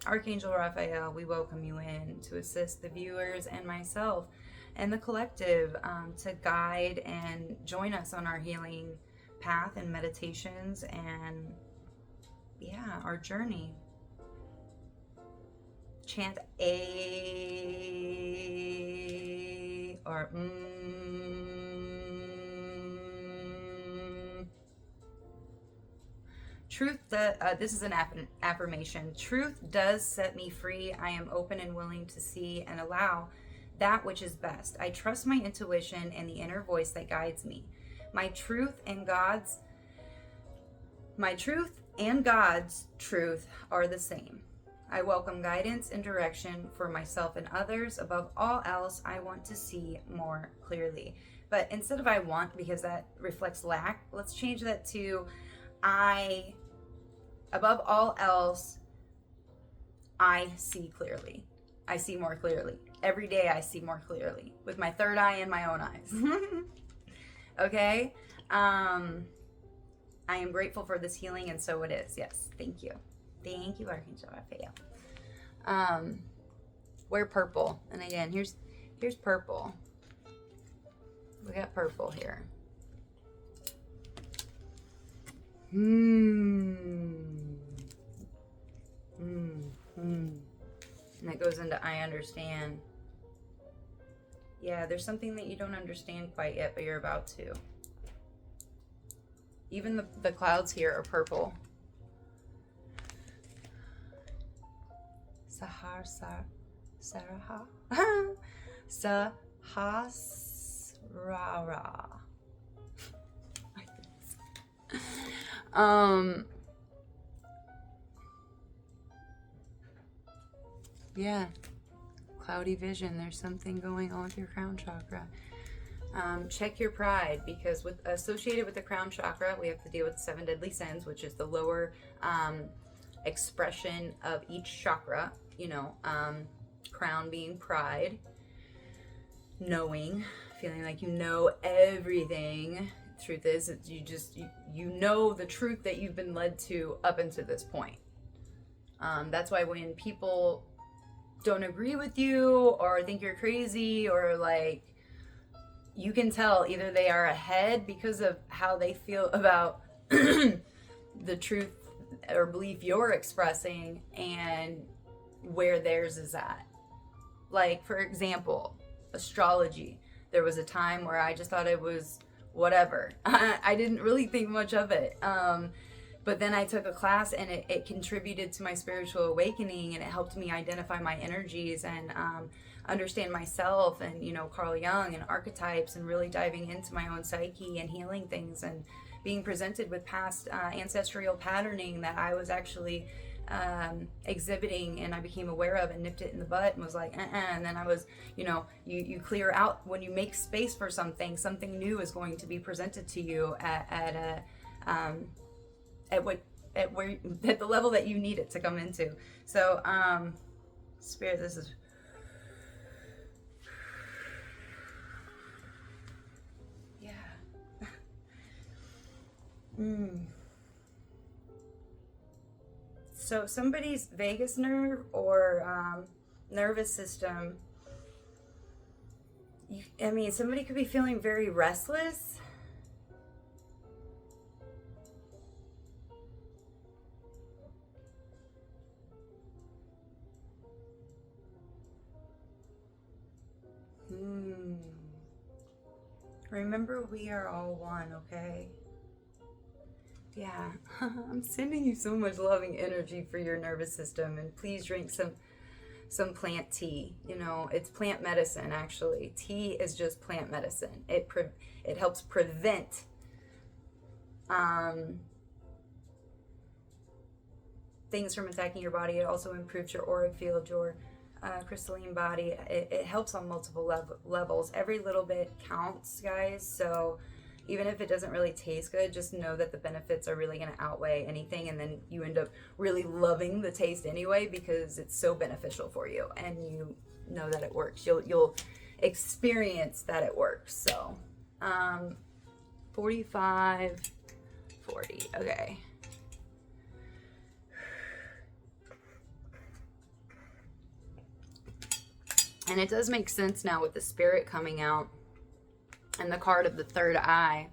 Archangel Raphael, we welcome you in to assist the viewers and myself and the collective to guide and join us on our healing path and meditations and, yeah, our journey. Chant A or Truth, this is an affirmation. Truth does set me free. I am open and willing to see and allow that which is best. I trust my intuition and the inner voice that guides me. My truth and God's truth are the same. I welcome guidance and direction for myself and others. Above all else, I want to see more clearly. But instead of I want, because that reflects lack, let's change that to above all else, I see clearly. I see more clearly. Every day I see more clearly with my third eye and my own eyes. Okay? I am grateful for this healing, and so it is. Yes, thank you. Thank you, Archangel Raphael. Wear purple. And again, here's purple. We got purple here. And that goes into I understand. Yeah, there's something that you don't understand quite yet, but you're about to. Even the clouds here are purple. Sahasrara. Yeah, cloudy vision. There's something going on with your crown chakra. Check your pride, because associated with the crown chakra, we have to deal with the 7 deadly sins, which is the lower expression of each chakra. Crown being pride, knowing, feeling like you know everything. Truth is, you know the truth that you've been led to up until this point. That's why when people don't agree with you or think you're crazy, or like, you can tell either they are ahead because of how they feel about the truth or belief you're expressing and where theirs is at. Like, for example, astrology. There was a time where I just thought it was whatever. I didn't really think much of it. But then I took a class, and it contributed to my spiritual awakening, and it helped me identify my energies and understand myself, and Carl Jung and archetypes, and really diving into my own psyche and healing things, and being presented with past ancestral patterning that I was actually exhibiting, and I became aware of and nipped it in the butt and was like, and then I was, you clear out when you make space for something new is going to be presented to you at the level that you need it to come into. So, Spirit, this is. Yeah. So somebody's vagus nerve or nervous system, somebody could be feeling very restless, Remember, we are all one, okay? Yeah, I'm sending you so much loving energy for your nervous system, and please drink some plant tea. You know, it's plant medicine actually. Tea is just plant medicine. It helps prevent things from attacking your body. It also improves your auric field, your crystalline body. It helps on multiple levels. Every little bit counts, guys. So even if it doesn't really taste good, just know that the benefits are really going to outweigh anything, and then you end up really loving the taste anyway because it's so beneficial for you, and you know that it works. You'll experience that it works. So 45, 40. Okay. And it does make sense now with the spirit coming out and the card of the third eye.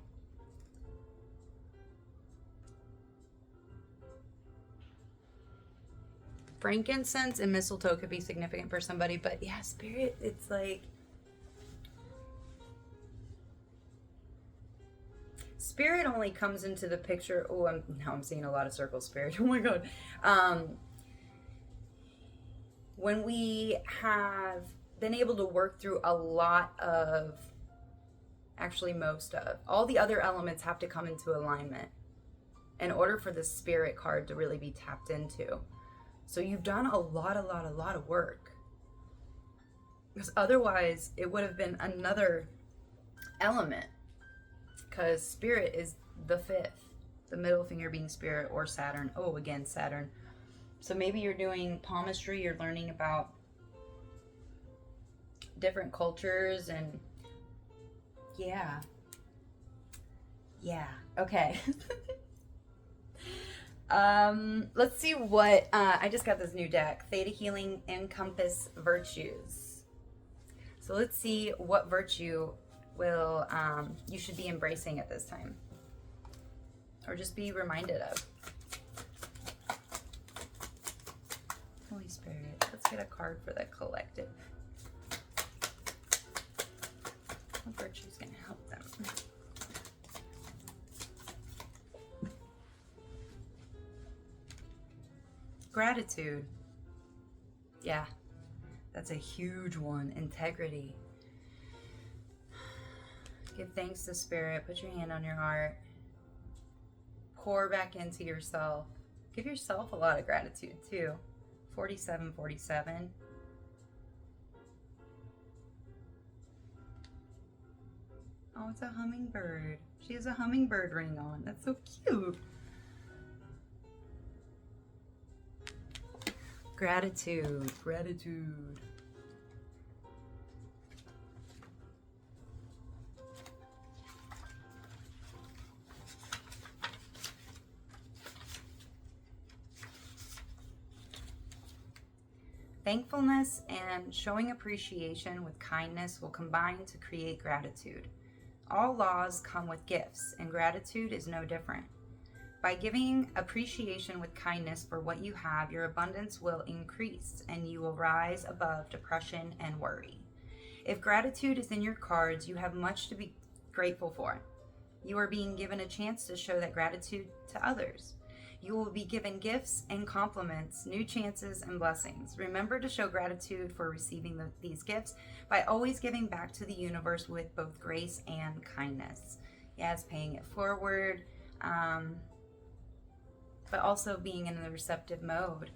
Frankincense and mistletoe could be significant for somebody, but yeah, spirit, it's like spirit only comes into the picture. Oh, now I'm seeing a lot of circle spirit. Oh my god. When we have been able to work through a lot of, actually most of, all the other elements have to come into alignment in order for the spirit card to really be tapped into. So you've done a lot of work. Because otherwise it would have been another element. Because spirit is the fifth. The middle finger being spirit or Saturn. Oh, again, Saturn. So maybe you're doing palmistry, you're learning about different cultures and yeah. Okay. Let's see what I just got this new deck, Theta Healing Encompass Virtues. So let's see what virtue will you should be embracing at this time, or just be reminded of. Holy Spirit, let's get a card for the collective. What virtue is going to help them? Gratitude. Yeah, that's a huge one. Integrity. Give thanks to Spirit. Put your hand on your heart. Pour back into yourself. Give yourself a lot of gratitude too. 4747. Oh, it's a hummingbird. She has a hummingbird ring on. That's so cute. Gratitude. Thankfulness and showing appreciation with kindness will combine to create gratitude. All laws come with gifts, and gratitude is no different. By giving appreciation with kindness for what you have, your abundance will increase and you will rise above depression and worry. If gratitude is in your cards, you have much to be grateful for. You are being given a chance to show that gratitude to others. You will be given gifts and compliments, new chances and blessings. Remember to show gratitude for receiving these gifts by always giving back to the universe with both grace and kindness. Yes, paying it forward, but also being in the receptive mode,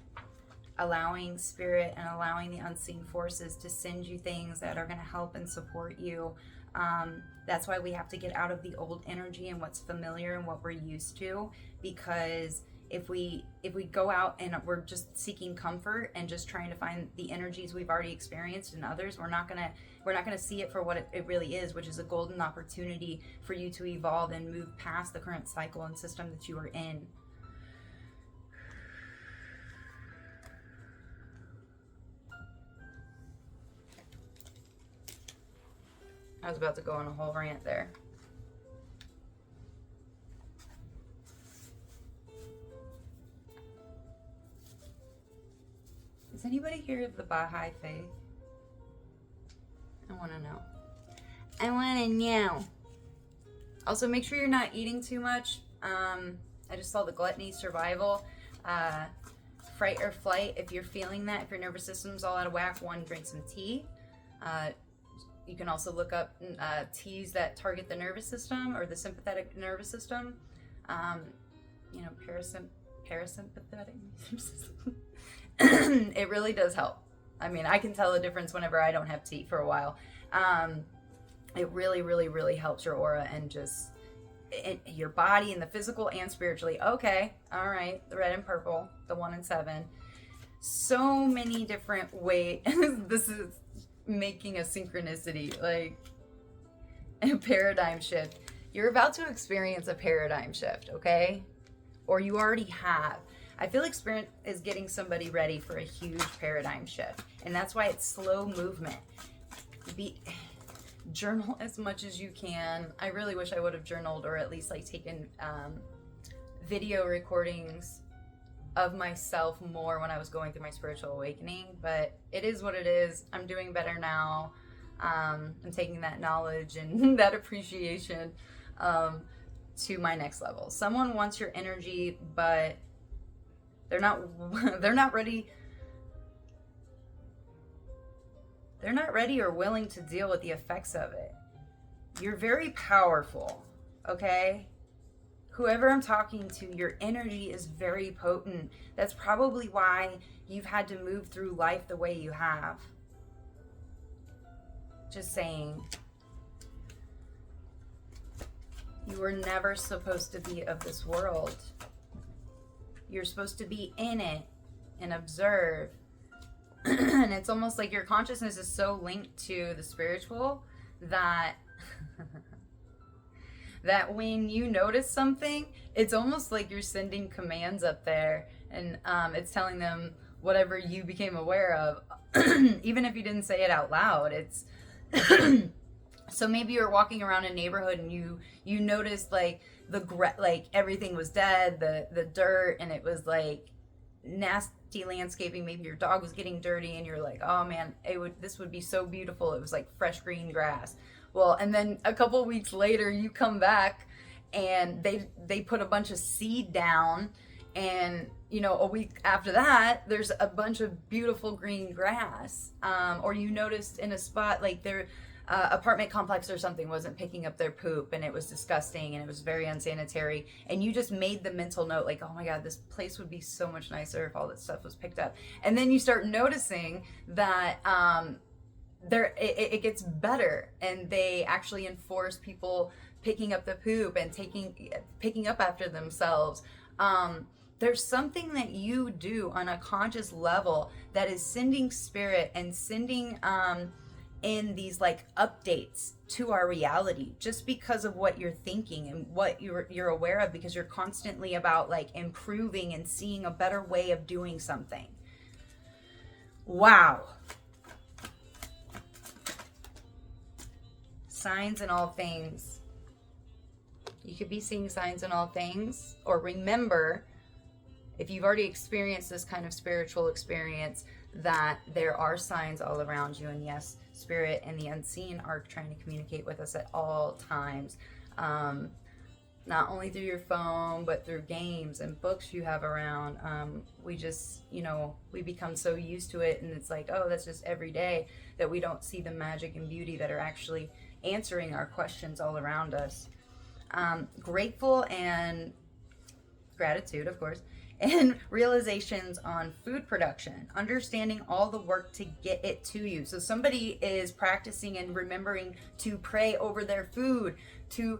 allowing spirit and allowing the unseen forces to send you things that are going to help and support you. That's why we have to get out of the old energy and what's familiar and what we're used to, because if we go out and we're just seeking comfort and just trying to find the energies we've already experienced in others, we're not gonna see it for what it really is, which is a golden opportunity for you to evolve and move past the current cycle and system that you are in. I was about to go on a whole rant there. Is anybody here of the Baha'i faith? I want to know. Also, make sure you're not eating too much. I just saw the gluttony survival. Fright or flight, if you're feeling that, if your nervous system's all out of whack, one, drink some tea. You can also look up teas that target the nervous system or the sympathetic nervous system. Parasympathetic nervous system. It really does help. I mean, I can tell a difference whenever I don't have tea for a while. It really, really, really helps your aura and just your body and the physical and spiritually. Okay, all right, the red and purple, the 1 and 7. So many different ways. This is making a synchronicity, like a paradigm shift. You're about to experience a paradigm shift, okay? Or you already have. I feel like Spirit is getting somebody ready for a huge paradigm shift. And that's why it's slow movement. Journal as much as you can. I really wish I would have journaled, or at least like taken video recordings of myself more when I was going through my spiritual awakening. But it is what it is. I'm doing better now. I'm taking that knowledge and that appreciation to my next level. Someone wants your energy, but they're not ready. They're not ready or willing to deal with the effects of it. You're very powerful, okay? Whoever I'm talking to, your energy is very potent. That's probably why you've had to move through life the way you have. Just saying. You were never supposed to be of this world. You're supposed to be in it and observe. And it's almost like your consciousness is so linked to the spiritual that that when you notice something, it's almost like you're sending commands up there, and it's telling them whatever you became aware of, even if you didn't say it out loud. It's so maybe you're walking around a neighborhood and you noticed like like everything was dead, the dirt, and it was like nasty landscaping. Maybe your dog was getting dirty and you're like, oh man, this would be so beautiful. It was like fresh green grass. Well, and then a couple weeks later you come back and they put a bunch of seed down, and a week after that there's a bunch of beautiful green grass. Or you noticed in a spot like their apartment complex or something wasn't picking up their poop, and it was disgusting and it was very unsanitary, and you just made the mental note like, oh my god, this place would be so much nicer if all this stuff was picked up. And then you start noticing that it gets better, and they actually enforce people picking up the poop and picking up after themselves. There's something that you do on a conscious level that is sending spirit and sending in these like updates to our reality, just because of what you're thinking and what you're aware of, because you're constantly about like improving and seeing a better way of doing something. Wow. Signs in all things. You could be seeing signs in all things, or remember, if you've already experienced this kind of spiritual experience, that there are signs all around you. And yes, spirit and the unseen are trying to communicate with us at all times. Not only through your phone, but through games and books you have around. We just, we become so used to it, and it's like, oh, that's just every day, that we don't see the magic and beauty that are actually answering our questions all around us. Grateful and gratitude, of course, and realizations on food production, understanding all the work to get it to you. So somebody is practicing and remembering to pray over their food, to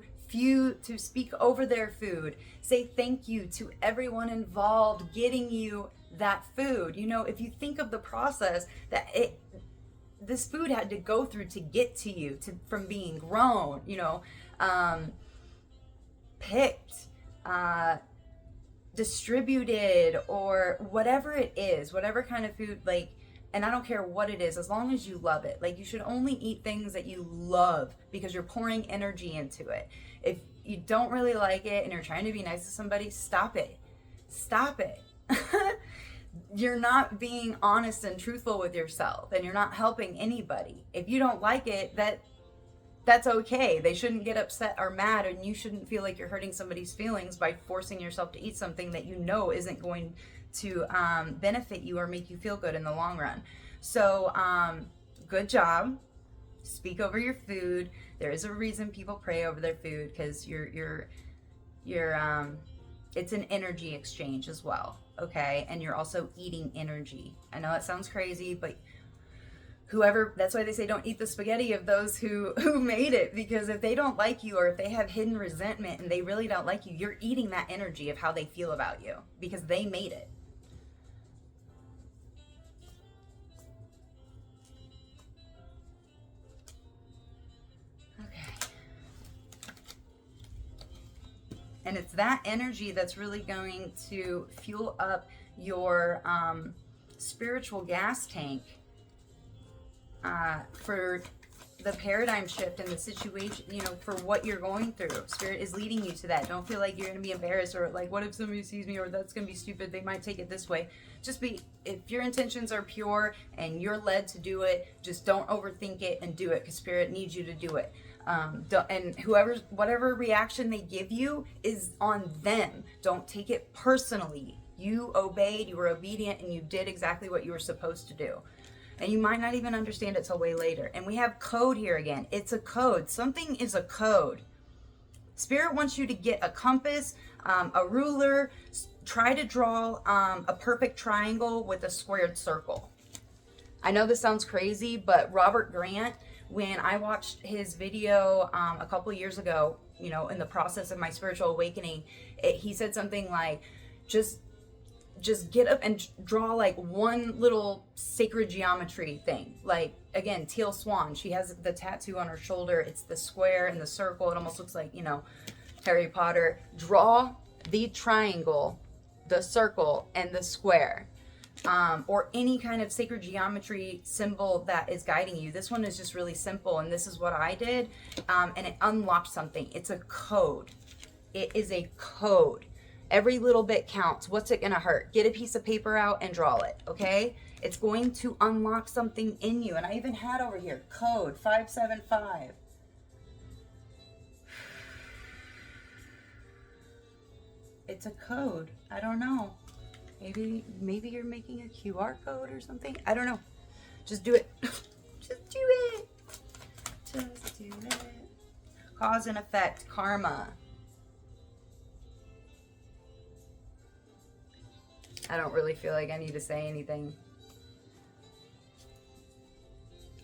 speak over their food, say thank you to everyone involved getting you that food. If you think of the process that this food had to go through to get to you, from being grown, picked, distributed, or whatever it is, whatever kind of food, like, and I don't care what it is, as long as you love it. Like, you should only eat things that you love, because you're pouring energy into it. If you don't really like it and you're trying to be nice to somebody, stop it. You're not being honest and truthful with yourself, and you're not helping anybody. If you don't like it, that's okay. They shouldn't get upset or mad, and you shouldn't feel like you're hurting somebody's feelings by forcing yourself to eat something that you know isn't going to benefit you or make you feel good in the long run. So, good job. Speak over your food. There is a reason people pray over their food, because you're it's an energy exchange as well, okay? And you're also eating energy. I know that sounds crazy, but whoever, that's why they say don't eat the spaghetti of those who made it, because if they don't like you, or if they have hidden resentment and they really don't like you, you're eating that energy of how they feel about you because they made it. Okay. And it's that energy that's really going to fuel up your spiritual gas tank for the paradigm shift and the situation, you know, for what you're going through. Spirit is leading you to that. Don't feel like you're going to be embarrassed, or like, what if somebody sees me, or that's going to be stupid, they might take it this way. Just be, if your intentions are pure and you're led to do it, just don't overthink it and do it, because Spirit needs you to do it. And whatever reaction they give you is on them. Don't take it personally. You obeyed, you were obedient, and you did exactly what you were supposed to do. And you might not even understand it till way later. And we have code here again. It's a code. Something is a code. Spirit wants you to get a compass, a ruler. Try to draw a perfect triangle with a squared circle. I know this sounds crazy, but Robert Grant, when I watched his video a couple years ago, you know, in the process of my spiritual awakening, he said something like, just get up and draw like one little sacred geometry thing. Like, again, Teal Swan, she has the tattoo on her shoulder. It's the square and the circle. It almost looks like, you know, Harry Potter. Draw the triangle, the circle, and the square. Or any kind of sacred geometry symbol that is guiding you. This one is just really simple, and this is what I did, and it unlocked something. It's a code. It is a code. Every little bit counts. What's it gonna hurt? Get a piece of paper out and draw it, okay? It's going to unlock something in you. And I even had over here, code 575. It's a code. I don't know. Maybe you're making a QR code or something. I don't know. Just do it. Just do it. Just do it. Cause and effect, karma. I don't really feel like I need to say anything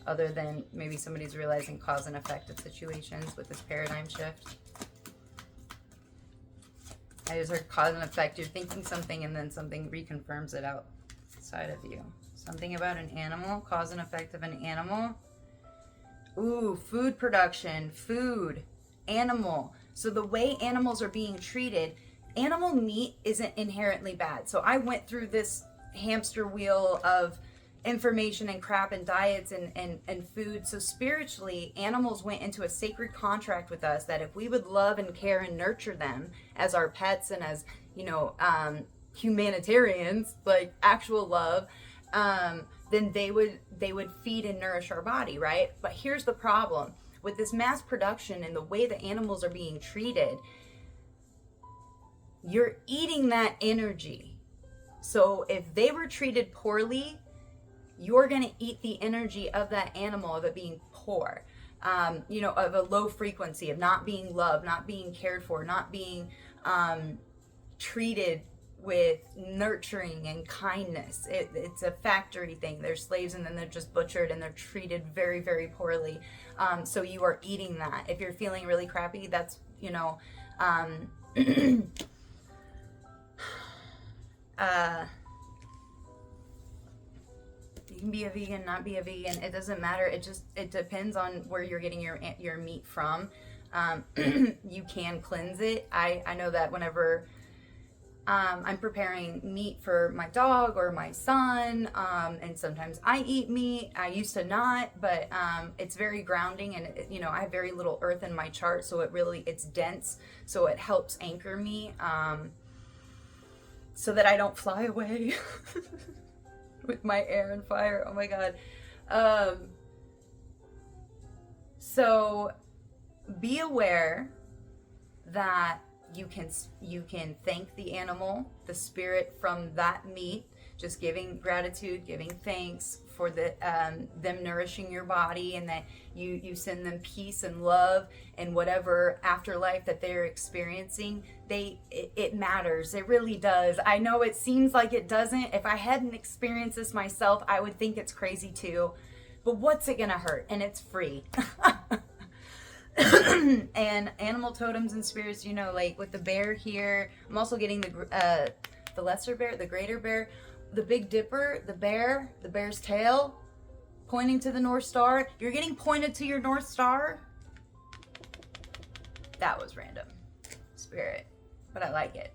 other than maybe somebody's realizing cause and effect of situations with this paradigm shift. I just heard cause and effect. You're thinking something and then something reconfirms it outside of you. Something about an animal, cause and effect of an animal. Ooh, food production, food, animal. So the way animals are being treated, animal meat isn't inherently bad. So I went through this hamster wheel of information and crap and diets and food. So spiritually, animals went into a sacred contract with us that if we would love and care and nurture them as our pets and as, you know, humanitarians, like actual love, then they would feed and nourish our body, right? But here's the problem with this mass production and the way the animals are being treated. You're eating that energy. So if they were treated poorly, you're going to eat the energy of that animal, of it being poor, you know, of a low frequency, of not being loved, not being cared for, not being treated with nurturing and kindness. It's a factory thing. They're slaves and then they're just butchered and they're treated very, very poorly. So you are eating that. If you're feeling really crappy, that's, you know, you can be a vegan, not be a vegan. It doesn't matter. It depends on where you're getting your meat from. You can cleanse it. I know that whenever I'm preparing meat for my dog or my son, and sometimes I eat meat. I used to not, but it's very grounding, and you know, I have very little earth in my chart, so it's dense, so it helps anchor me, so that I don't fly away. With my air and fire. Oh my God. So be aware that you can thank the animal, the spirit from that meat, just giving gratitude, giving thanks for them nourishing your body, and that you send them peace and love, and whatever afterlife that they're experiencing, it matters. It really does. I know it seems like it doesn't. If I hadn't experienced this myself, I would think it's crazy too. But what's it gonna hurt? And it's free. And animal totems and spirits, you know, like with the bear here, I'm also getting the lesser bear, the greater bear, the Big Dipper, the bear's tail, pointing to the North Star. You're getting pointed to your North Star. That was random, Spirit, but I like it.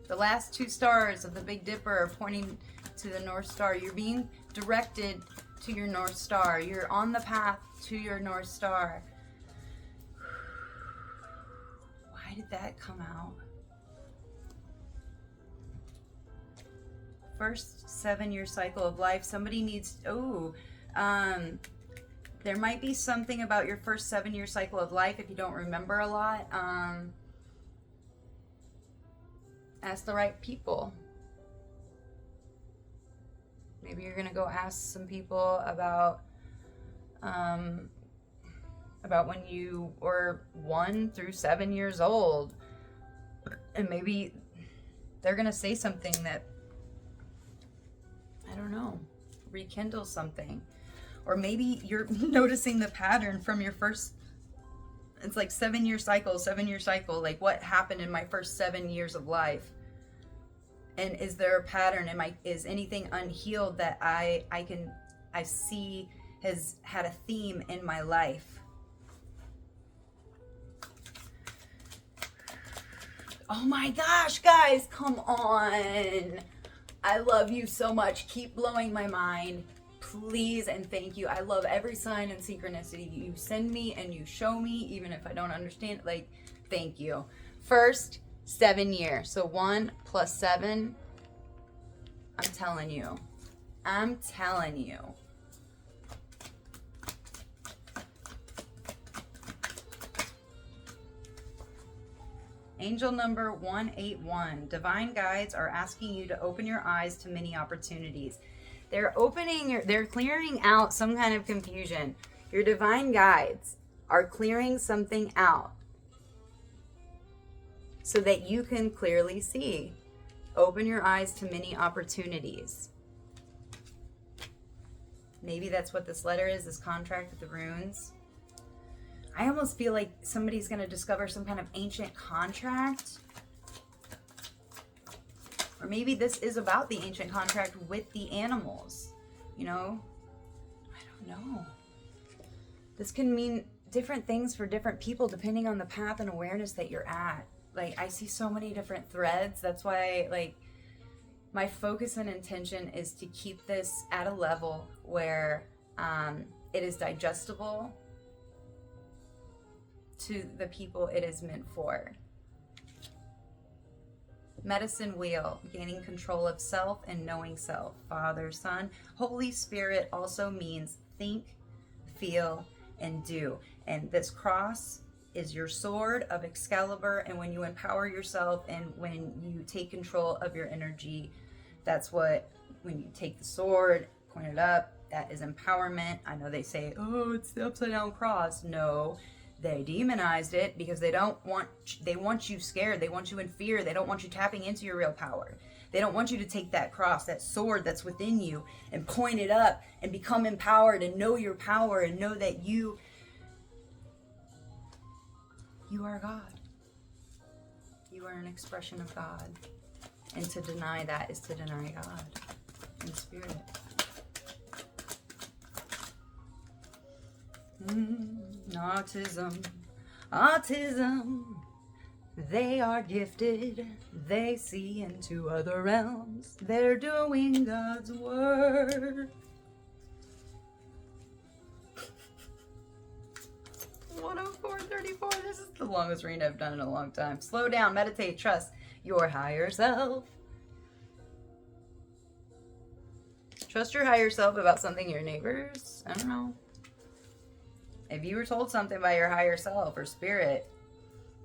The last 2 stars of the Big Dipper are pointing to the North Star. You're being directed to your North Star. You're on the path to your North Star. Why did that come out? First 7-year cycle of life. Somebody needs, there might be something about your first 7-year cycle of life if you don't remember a lot. Ask the right people. Maybe you're gonna go ask some people about when you were 1 through 7 years old, and maybe they're gonna say something that, I don't know, rekindle something. Or maybe you're noticing the pattern from your first, it's like 7-year cycle, like what happened in my first 7 years of life. And is there a pattern? Is anything unhealed that I see has had a theme in my life? Oh my gosh, guys, come on. I love you so much. Keep blowing my mind. Please and thank you. I love every sign and synchronicity you send me and you show me, even if I don't understand. Like, thank you. First, 7 years. So 1 + 7. I'm telling you. Angel number 181. Divine guides are asking you to open your eyes to many opportunities. They're clearing out some kind of confusion. Your divine guides are clearing something out so that you can clearly see. Open your eyes to many opportunities. Maybe that's what this letter is, this contract with the runes. I almost feel like somebody's going to discover some kind of ancient contract. Or maybe this is about the ancient contract with the animals. You know? I don't know. This can mean different things for different people depending on the path and awareness that you're at. Like, I see so many different threads. That's why, like, my focus and intention is to keep this at a level where it is digestible to the people it is meant for. Medicine wheel, gaining control of self and knowing self. Father, Son, Holy Spirit also means think, feel, and do. And this cross is your sword of Excalibur, and when you empower yourself and when you take control of your energy, that's what, when you take the sword, point it up, that is empowerment. I know they say, oh, it's the upside down cross. No, they demonized it because they want you scared. They want you in fear. They don't want you tapping into your real power. They don't want you to take that cross, that sword that's within you, and point it up and become empowered and know your power and know that you are God. You are an expression of God. And to deny that is to deny God in spirit. Autism. They are gifted. They see into other realms. They're doing God's work. 104:34. This is the longest read I've done in a long time. Slow down, meditate, trust your higher self. Trust your higher self about something your neighbors, I don't know, If you were told something by your higher self or spirit,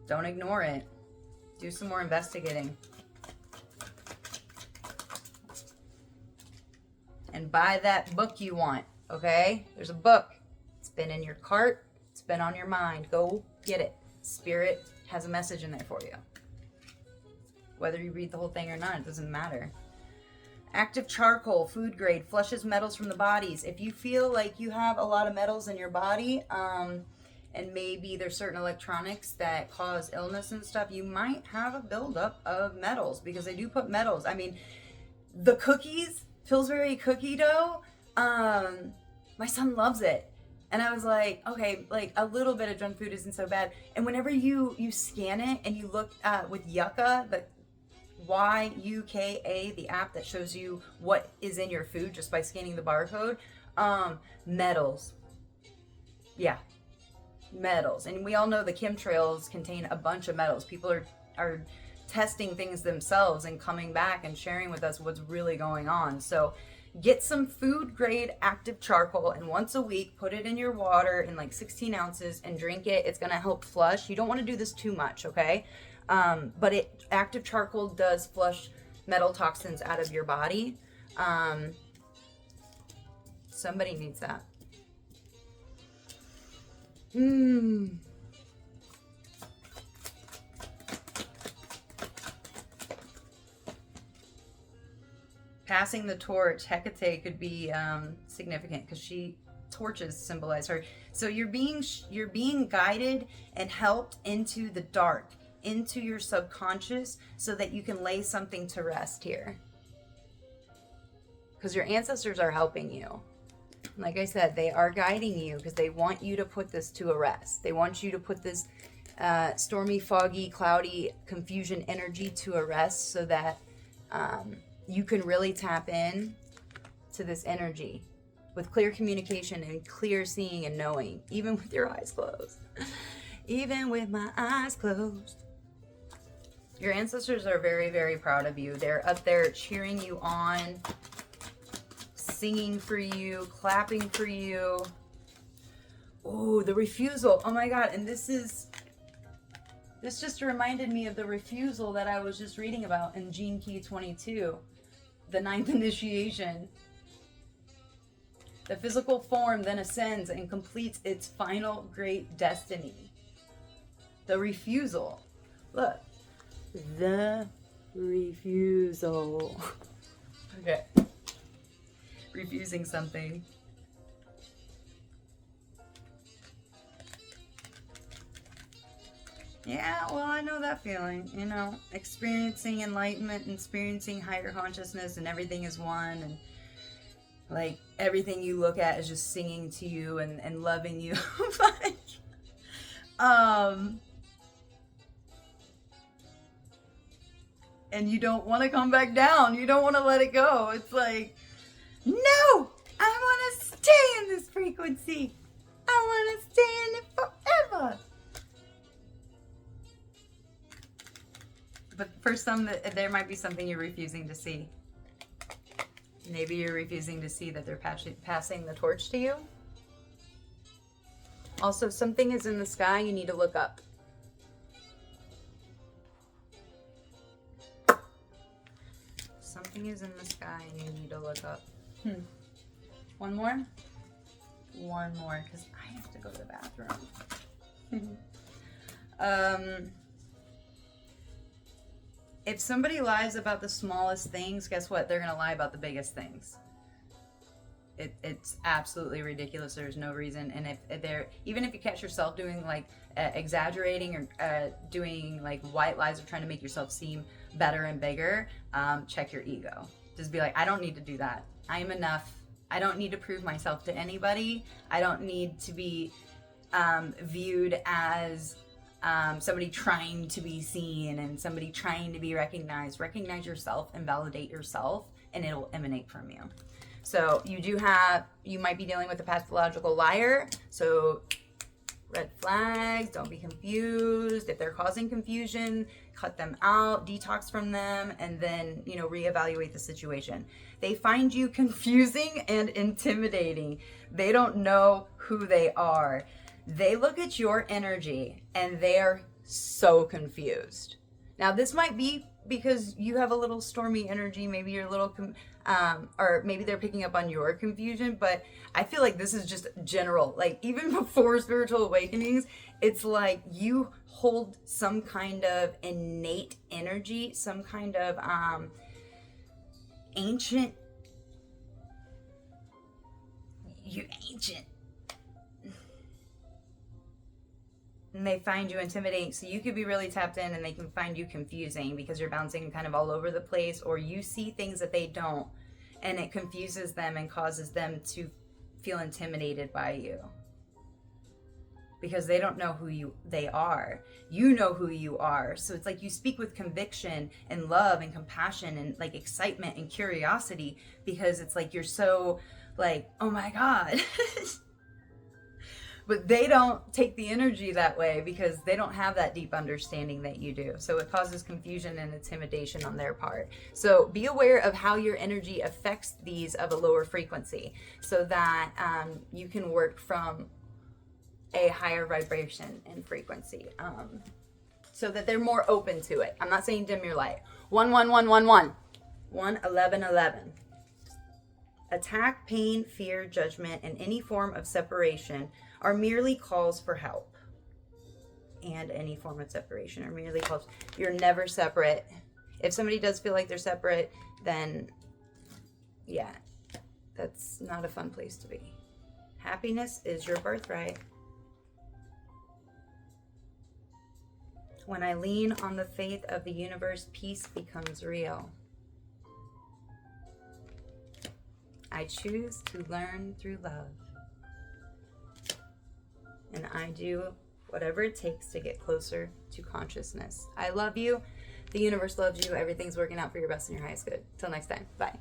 don't ignore it. Do some more investigating. And buy that book you want, okay? There's a book. It's been in your cart. It's been on your mind. Go get it. Spirit has a message in there for you. Whether you read the whole thing or not, it doesn't matter. Active charcoal, food grade, flushes metals from the bodies. If you feel like you have a lot of metals in your body, and maybe there's certain electronics that cause illness and stuff, you might have a buildup of metals, because they do put metals. I mean, the cookies, Pillsbury cookie dough, my son loves it. And I was like, okay, like a little bit of junk food isn't so bad. And whenever you scan it and you look with Yucca, the YUKA, the app that shows you what is in your food just by scanning the barcode, metals. Yeah, metals. And we all know the chemtrails contain a bunch of metals. People are testing things themselves and coming back and sharing with us what's really going on. So get some food grade active charcoal, and once a week put it in your water in like 16 ounces and drink it. It's going to help flush. You don't want to do this too much, okay? But active charcoal does flush metal toxins out of your body. Somebody needs that. Passing the torch, Hecate could be significant, because torches symbolize her. So you're being guided and helped into the dark, into your subconscious, so that you can lay something to rest here. Because your ancestors are helping you. Like I said, they are guiding you because they want you to put this to a rest. They want you to put this stormy, foggy, cloudy, confusion energy to a rest, so that you can really tap in to this energy with clear communication and clear seeing and knowing, even with your eyes closed. Even with my eyes closed. Your ancestors are very, very proud of you. They're up there cheering you on, singing for you, clapping for you. Oh, the refusal. Oh my God. And this just reminded me of the refusal that I was just reading about in Gene Key 22, the 9th initiation. The physical form then ascends and completes its final great destiny. The refusal. Look. The refusal. Okay. Refusing something. Yeah, well, I know that feeling, you know, experiencing enlightenment and experiencing higher consciousness, and everything is one, and like everything you look at is just singing to you and loving you. Like, and you don't want to come back down. You don't want to let it go. It's like, no, I want to stay in this frequency. I want to stay in it forever. But for some, there might be something you're refusing to see. Maybe you're refusing to see that they're passing the torch to you. Also, something is in the sky. You need to look up. Something is in the sky and you need to look up. One more? One more, because I have to go to the bathroom. If somebody lies about the smallest things, guess what? They're going to lie about the biggest things. It's absolutely ridiculous. There's no reason. And if they're, even if you catch yourself doing like exaggerating or doing like white lies or trying to make yourself seem better and bigger, check your ego. Just be like, I don't need to do that. I am enough. I don't need to prove myself to anybody. I don't need to be viewed as somebody trying to be seen and somebody trying to be recognized. Recognize yourself and validate yourself, and it'll emanate from you. So you might be dealing with a pathological liar. So red flags, don't be confused. If they're causing confusion, cut them out, detox from them, and then, reevaluate the situation. They find you confusing and intimidating. They don't know who they are. They look at your energy and they're so confused. Now, this might be because you have a little stormy energy. Maybe you're a little, or maybe they're picking up on your confusion. But I feel like this is just general. Like, even before spiritual awakenings, it's like you hold some kind of innate energy, some kind of ancient. And they find you intimidating. So you could be really tapped in and they can find you confusing because you're bouncing kind of all over the place, or you see things that they don't, and it confuses them and causes them to feel intimidated by you because they don't know who they are. You know who you are. So it's like you speak with conviction and love and compassion and like excitement and curiosity, because it's like you're so like, oh my God. But they don't take the energy that way because they don't have that deep understanding that you do. So it causes confusion and intimidation on their part. So be aware of how your energy affects these of a lower frequency, so that you can work from a higher vibration and frequency, so that they're more open to it. I'm not saying dim your light. 11111 11111. Attack, pain, fear, judgment, and any form of separation are merely calls for help. And any form of separation are merely calls. You're never separate. If somebody does feel like they're separate, then yeah, that's not a fun place to be. Happiness is your birthright. When I lean on the faith of the universe, peace becomes real. I choose to learn through love. And I do whatever it takes to get closer to consciousness. I love you. The universe loves you. Everything's working out for your best and your highest good. Till next time. Bye.